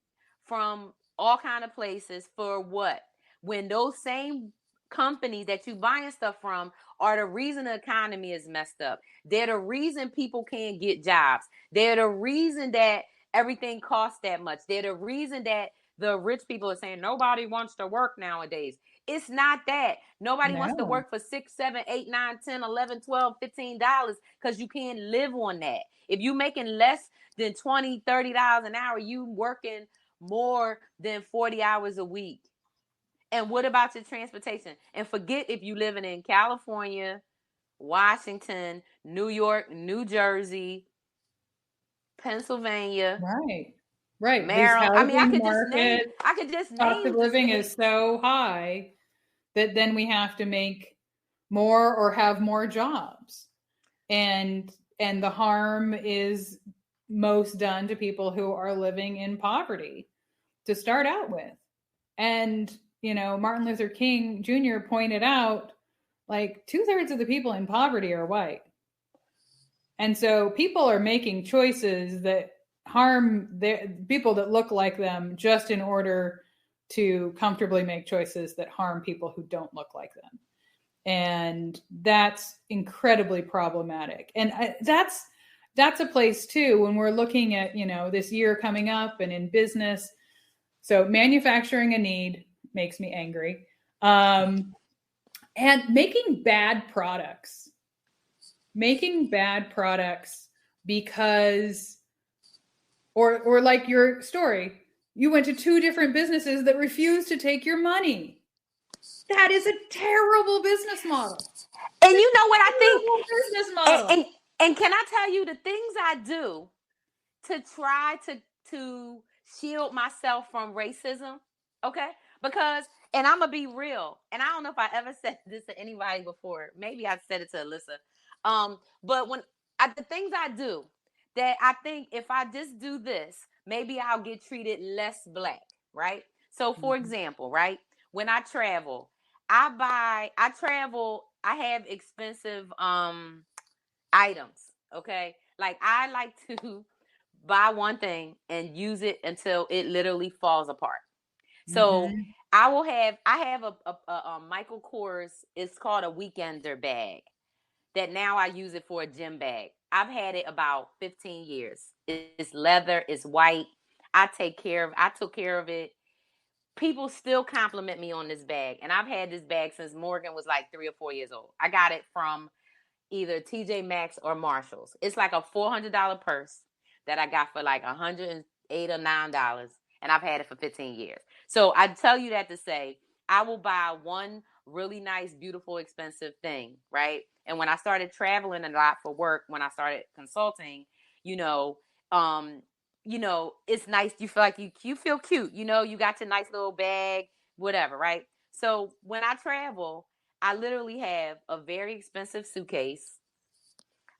from all kind of places for what? When those same companies that you buying stuff from are the reason the economy is messed up. They're the reason people can't get jobs. They're the reason that everything costs that much. They're the reason that the rich people are saying nobody wants to work nowadays. It's not that. Nobody wants to work for $6, $7, $8, $9, $10, $11, $12, $15 because you can't live on that. If you're making less than $20, $30 an hour, you working more than 40 hours a week. And what about your transportation? And forget if you living in California, Washington, New York, New Jersey, Pennsylvania. Right. Maryland. I mean, I could just name. Cost of living is so high that then we have to make more or have more jobs. And the harm is most done to people who are living in poverty to start out with. And, you know, Martin Luther King Jr. pointed out, like, 2/3 of the people in poverty are white. And so people are making choices that harm the people that look like them just in order to comfortably make choices that harm people who don't look like them. And that's incredibly problematic. And that's a place too, when we're looking at, you know, this year coming up and in business. So manufacturing a need makes me angry. And making bad products because, or like your story, you went to 2 different businesses that refused to take your money. That is a terrible business model. And you know what I think? Business model. And can I tell you the things I do to try to shield myself from racism? Okay? Because, and I'm going to be real, and I don't know if I ever said this to anybody before. Maybe I said it to Alyssa. But the things I do that I think if I just do this, maybe I'll get treated less black, right? So for example, right, when I travel, I have expensive items, okay? Like I like to buy one thing and use it until it literally falls apart. So I have a Michael Kors, it's called a weekender bag, that now I use it for a gym bag. I've had it about 15 years. It's leather, it's white. I took care of it. People still compliment me on this bag. And I've had this bag since Morgan was like 3 or 4 years old. I got it from either TJ Maxx or Marshalls. It's like a $400 purse that I got for like $108 or $9. And I've had it for 15 years. So I tell you that to say, I will buy one really nice, beautiful, expensive thing, right? And when I started traveling a lot for work, when I started consulting, it's nice. You feel like you feel cute. You got your nice little bag, whatever, right? So when I travel, I literally have a very expensive suitcase.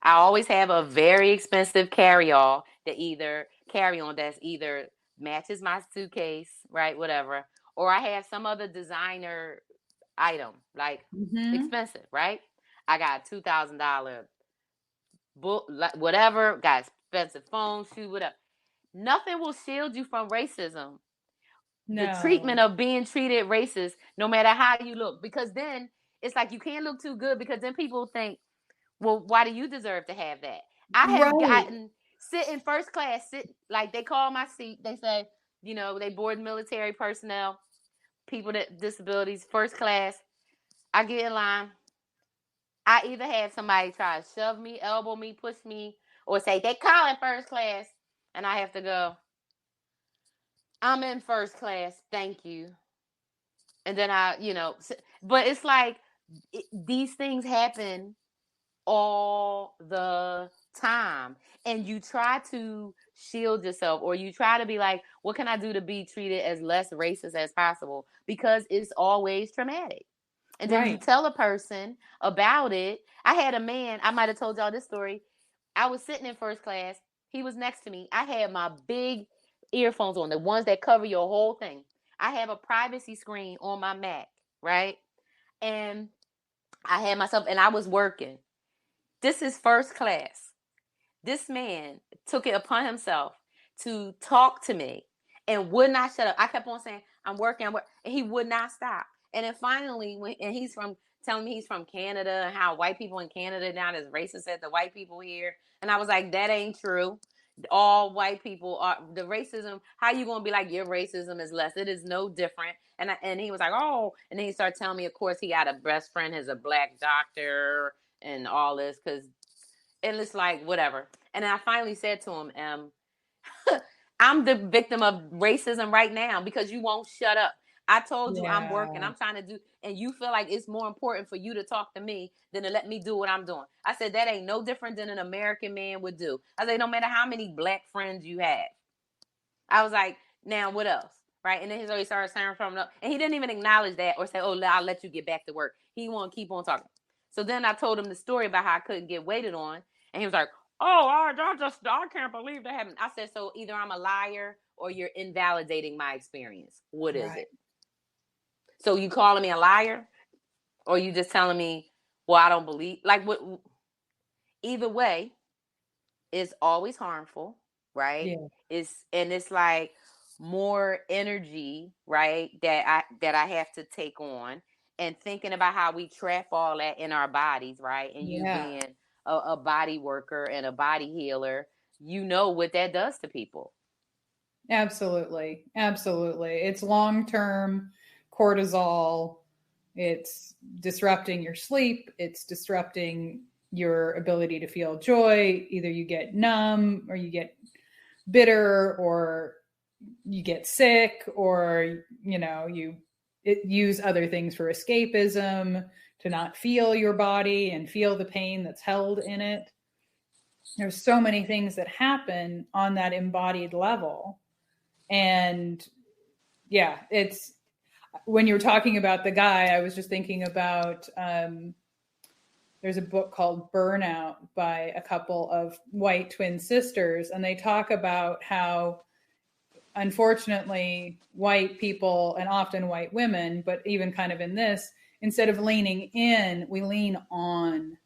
I always have a very expensive carry-on that's either matches my suitcase, right? Whatever. Or I have some other designer item, like expensive, right? I got a $2,000 book, whatever, got expensive phone, shoe, whatever. Nothing will shield you from racism. No. The treatment of being treated racist, no matter how you look. Because then it's like you can't look too good, because then people think, well, why do you deserve to have that? I have gotten sit in first class, like they call my seat. They say, they board military personnel, people with disabilities, first class. I get in line. I either have somebody try to shove me, elbow me, push me, or say, they calling first class. And I have to go, I'm in first class, thank you. And then but it's like these things happen all the time. And you try to shield yourself, or you try to be like, what can I do to be treated as less racist as possible? Because it's always traumatic. And then you tell a person about it. I had a man, I might have told y'all this story. I was sitting in first class. He was next to me. I had my big earphones on, the ones that cover your whole thing. I have a privacy screen on my Mac, right? And I had myself, and I was working. This is first class. This man took it upon himself to talk to me and would not shut up. I kept on saying, I'm working, and he would not stop. And then finally, and he's telling me he's from Canada and how white people in Canada not as racist as the white people here. And I was like, that ain't true. All white people are the racism. How you gonna be like your racism is less? It is no different. And he was like, oh, and then he started telling me, of course, he had a best friend, is a black doctor, and all this, and it's like whatever. And I finally said to him, I'm the victim of racism right now because you won't shut up. I told you I'm working. I'm trying to do, and you feel like it's more important for you to talk to me than to let me do what I'm doing. I said, that ain't no different than an American man would do. I said, no matter how many black friends you have. I was like, now what else? Right? And then he started saying from up, and he didn't even acknowledge that or say, oh, I'll let you get back to work. He want to keep on talking. So then I told him the story about how I couldn't get waited on. And he was like, oh, I can't believe that happened. I said, so either I'm a liar or you're invalidating my experience. What is it? So you calling me a liar, or you just telling me, well, I don't believe, like what? Either way, it's always harmful, right? Yeah. It's like more energy, right? That I have to take on, and thinking about how we trap all that in our bodies, right? And you being a body worker and a body healer, you know what that does to people. Absolutely. It's long-term cortisol. It's disrupting your sleep. It's disrupting your ability to feel joy. Either you get numb, or you get bitter, or you get sick, or you use other things for escapism to not feel your body and feel the pain that's held in it. There's so many things that happen on that embodied level. And yeah, it's, when you were talking about the guy, I was just thinking about, there's a book called Burnout by a couple of white twin sisters. And they talk about how, unfortunately, white people, and often white women, but even kind of in this, instead of leaning in, we lean on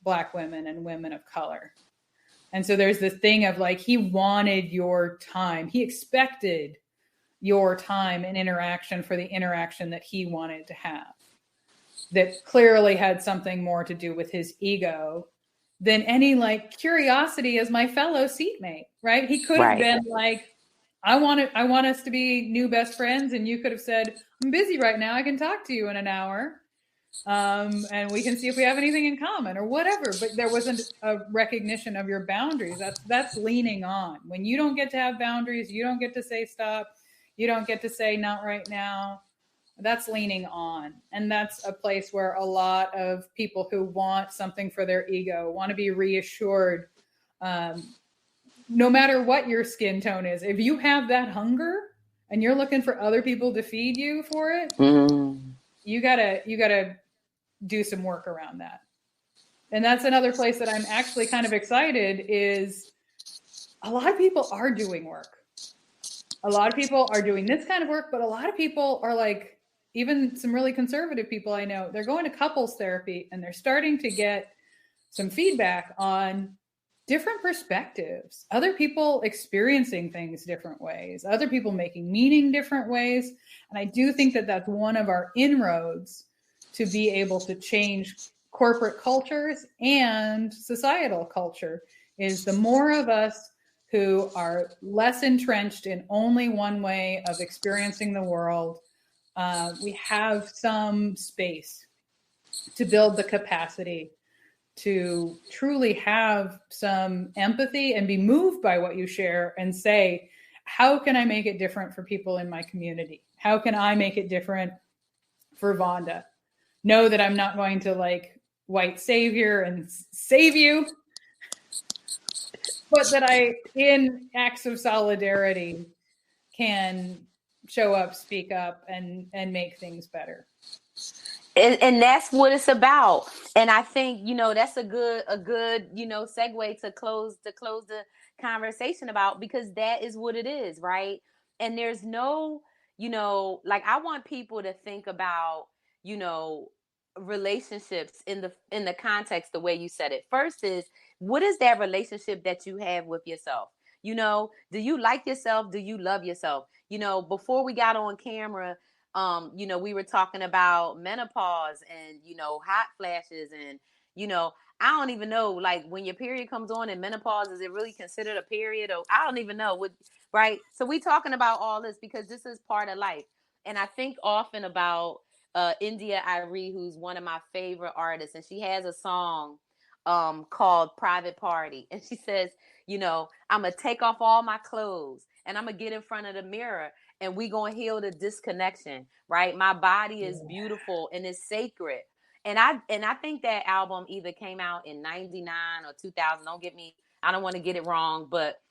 Black women and women of color. And so there's this thing of like, he wanted your time. He expected your time and interaction for the interaction that he wanted to have, that clearly had something more to do with his ego than any like curiosity as my fellow seatmate, right? He could have been like, I want us to be new best friends. And you could have said, I'm busy right now. I can talk to you in an hour. And we can see if we have anything in common or whatever. But there wasn't a recognition of your boundaries. That's leaning on. When you don't get to have boundaries, you don't get to say stop. You don't get to say not right now. That's leaning on. And that's a place where a lot of people who want something for their ego want to be reassured. No matter what your skin tone is, if you have that hunger and you're looking for other people to feed you for it, you gotta do some work around that. And that's another place that I'm actually kind of excited is a lot of people are doing work. A lot of people are doing this kind of work, but a lot of people are like, even some really conservative people I know, they're going to couples therapy and they're starting to get some feedback on different perspectives, other people experiencing things different ways, other people making meaning different ways. And I do think that that's one of our inroads to be able to change corporate cultures and societal culture, is the more of us who are less entrenched in only one way of experiencing the world, we have some space to build the capacity to truly have some empathy and be moved by what you share and say, how can I make it different for people in my community? How can I make it different for Vonda? Know that I'm not going to like white savior and save you, but that I, in acts of solidarity, can show up, speak up, and make things better. And that's what it's about. And I think, that's a good, segue to close the conversation about, because that is what it is, right? And there's no, like, I want people to think about, relationships in the context, the way you said it. First is, what is that relationship that you have with yourself? You know, do you like yourself? Do you love yourself? You know, before we got on camera, you know, we were talking about menopause and, you know, hot flashes and, you know, I don't even know, like when your period comes on in menopause, is it really considered a period? Or I don't even know what, right? So we talking about all this because this is part of life. And I think often about India Irie, who's one of my favorite artists, and she has a song called Private Party. And she says, you know, I'm going to take off all my clothes and I'm going to get in front of the mirror and we going to heal the disconnection, right? My body is beautiful and it's sacred. And I think that album either came out in 99 or 2000. Don't get me, I don't want to get it wrong, but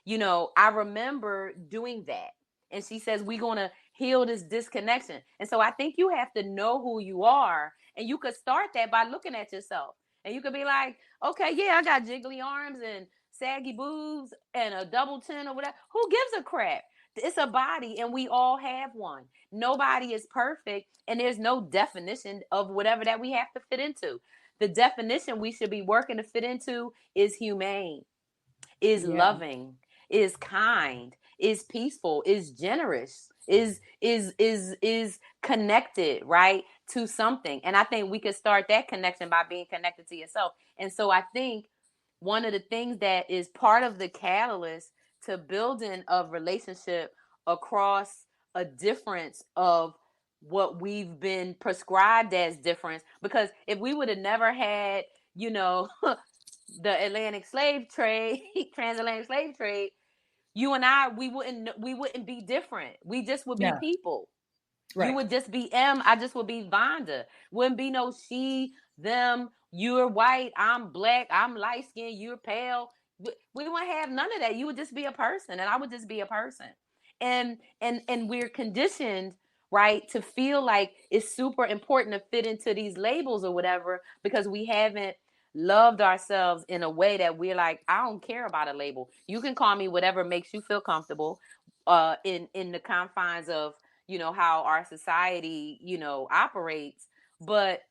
you know, I remember doing that. And she says, we're going to heal this disconnection. And so I think you have to know who you are. And you could start that by looking at yourself. And you could be like, okay, yeah, I got jiggly arms and saggy boobs and a double chin or whatever. Who gives a crap? It's a body and we all have one. Nobody is perfect. And there's no definition of whatever that we have to fit into. The definition we should be working to fit into is humane, is loving, is kind, is peaceful, is generous, is connected, right, to something. And I think we could start that connection by being connected to yourself. And so I think one of the things that is part of the catalyst to building a relationship across a difference of what we've been prescribed as difference, because if we would have never had, you know, the Atlantic slave trade, transatlantic slave trade, you and I, we wouldn't be different. We just would be people. Right. You would just be Em. I just would be Vonda. Wouldn't be no she, them. You're white. I'm black. I'm light skinned. You're pale. We wouldn't have none of that. You would just be a person, and I would just be a person. And we're conditioned, right, to feel like it's super important to fit into these labels or whatever because we haven't loved ourselves in a way that we're like, I don't care about a label. You can call me whatever makes you feel comfortable in the confines of, you know, how our society, you know, operates. But,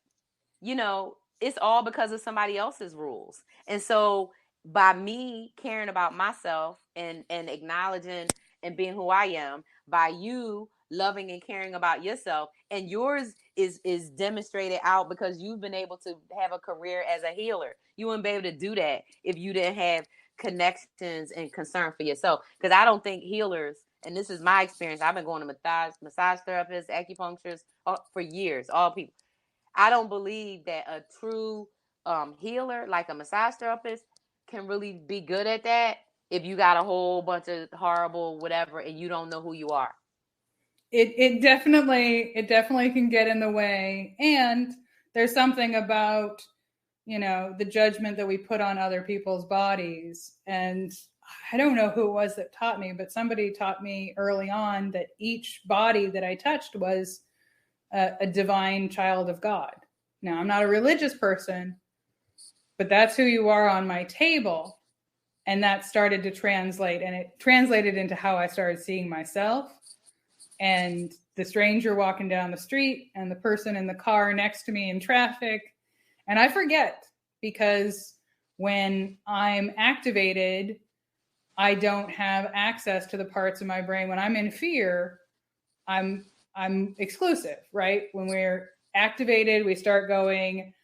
you know, it's all because of somebody else's rules. And so by me caring about myself and acknowledging and being who I am, by you loving and caring about yourself, and yours is demonstrated out because you've been able to have a career as a healer. You wouldn't be able to do that if you didn't have connections and concern for yourself. Because I don't think healers, and this is my experience, I've been going to massage therapists, acupuncturists for years, all people. I don't believe that a true healer, like a massage therapist, can really be good at that if you got a whole bunch of horrible whatever and you don't know who you are. It definitely can get in the way. And there's something about, you know, the judgment that we put on other people's bodies. And I don't know who it was that taught me, but somebody taught me early on that each body that I touched was a divine child of God. Now, I'm not a religious person, but that's who you are on my table. And that started to translate, and it translated into how I started seeing myself and the stranger walking down the street and the person in the car next to me in traffic. And I forget, because when I'm activated, I don't have access to the parts of my brain. When I'm in fear, I'm exclusive, right? When we're activated, we start going,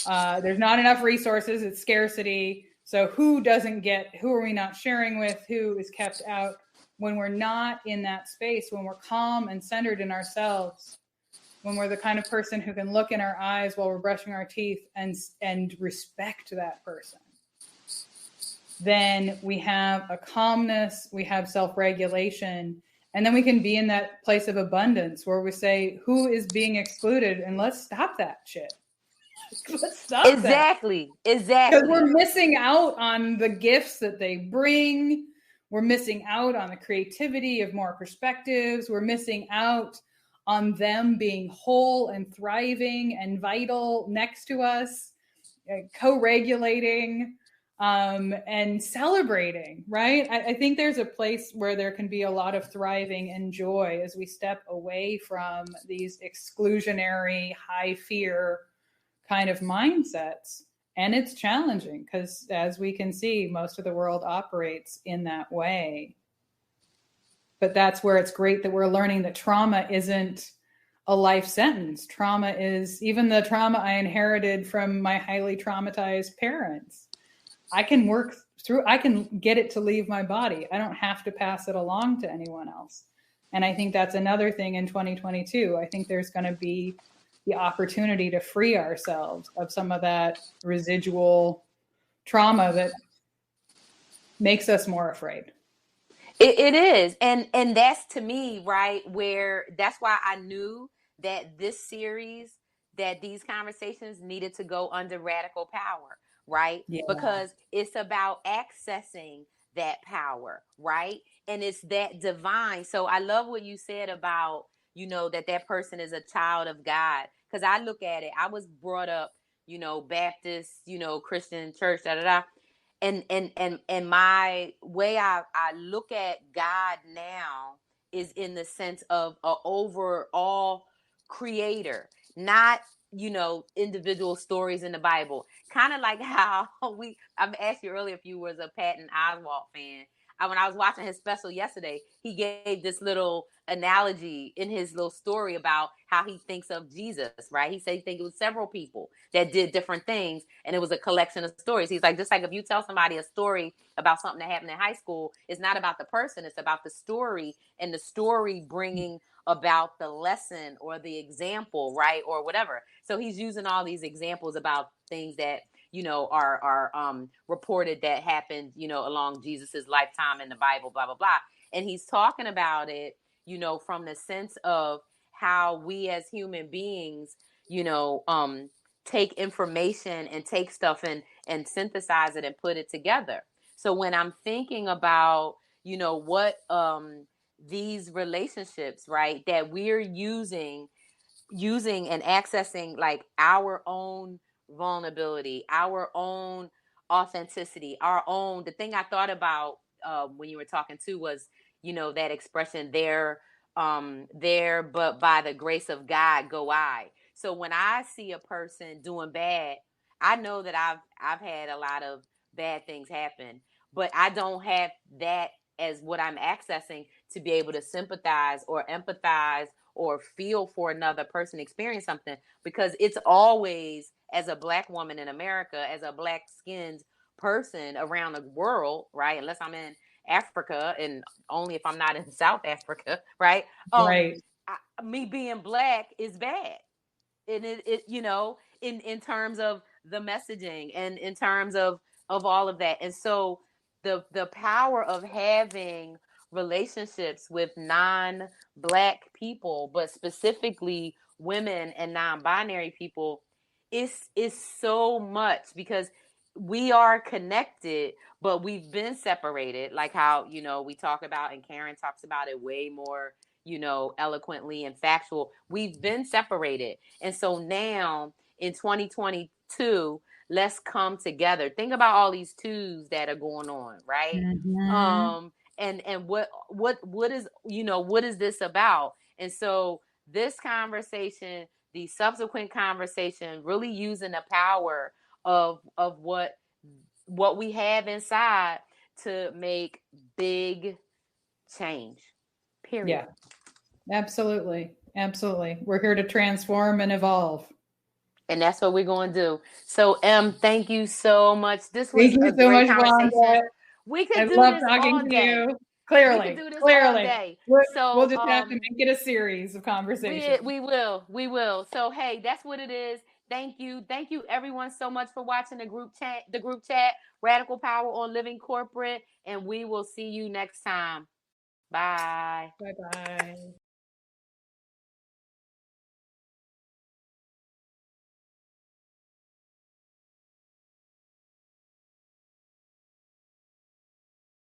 there's not enough resources, it's scarcity. So who are we not sharing with? Who is kept out? When we're not in that space, when we're calm and centered in ourselves, when we're the kind of person who can look in our eyes while we're brushing our teeth and respect that person, then we have a calmness, we have self-regulation, and then we can be in that place of abundance where we say, who is being excluded? And let's stop that shit. Let's stop Exactly. Because we're missing out on the gifts that they bring. We're missing out on the creativity of more perspectives. We're missing out on them being whole and thriving and vital next to us, co-regulating and celebrating, right? I think there's a place where there can be a lot of thriving and joy as we step away from these exclusionary, high fear kind of mindsets And it's challenging because, as we can see, most of the world operates in that way. But that's where it's great that we're learning that trauma isn't a life sentence. Trauma is, even the trauma I inherited from my highly traumatized parents, I can work through, I can get it to leave my body. I don't have to pass it along to anyone else. And I think that's another thing in 2022. I think there's going to be the opportunity to free ourselves of some of that residual trauma that makes us more afraid. It is. And that's, to me, right, where that's why I knew that this series, that these conversations needed to go under Radical Power, right? Yeah. Because it's about accessing that power, right? And it's that divine. So I love what you said about, that person is a child of God. Because I look at it, I was brought up, Baptist, Christian church, da da da. And my way I look at God now is in the sense of an overall creator, not individual stories in the Bible. Kind of like how I've asked you earlier if you was a Patton Oswalt fan. When I was watching his special yesterday, he gave this little analogy in his little story about how he thinks of Jesus, right? He said he thinks it was several people that did different things, and it was a collection of stories. He's like, just like if you tell somebody a story about something that happened in high school, it's not about the person, it's about the story, and the story bringing about the lesson or the example, right? Or whatever. So he's using all these examples about things that are reported that happened, along Jesus's lifetime in the Bible, blah, blah, blah. And he's talking about it, from the sense of how we as human beings, take information and take stuff and synthesize it and put it together. So when I'm thinking about, what these relationships, right, that we're using and accessing, like our own vulnerability, our own authenticity, the thing I thought about when you were talking too was, that expression there, but by the grace of God go I. So when I see a person doing bad, I know that I've had a lot of bad things happen, but I don't have that as what I'm accessing to be able to sympathize or empathize or feel for another person experience something, because it's always, as a Black woman in America, as a Black skinned person around the world, right? Unless I'm in Africa, and only if I'm not in South Africa, right? Right. Me being Black is bad. And it in terms of the messaging and in terms of all of that. And so the power of having relationships with non-Black people, but specifically women and non-binary people, is so much, because we are connected, but we've been separated, like how we talk about, and Karen talks about it way more eloquently and factual. We've been separated, and so now in 2022, let's come together. Think about all these twos that are going on, right? Mm-hmm. And what is what is this about? And so this conversation, the subsequent conversation, really using the power of what we have inside to make big change. Period. Yeah, absolutely. Absolutely. We're here to transform and evolve. And that's what we're going to do. So, Em, thank you so much. This was Thank you a so great much, conversation. Vonda. We could I do love this talking all to day. you. Clearly, We could do this all day. We'll just have to make it a series of conversations. We will. So, hey, that's what it is. Thank you everyone so much for watching the group chat, Radical Power on Living Corporate, and we will see you next time. Bye. Bye-bye.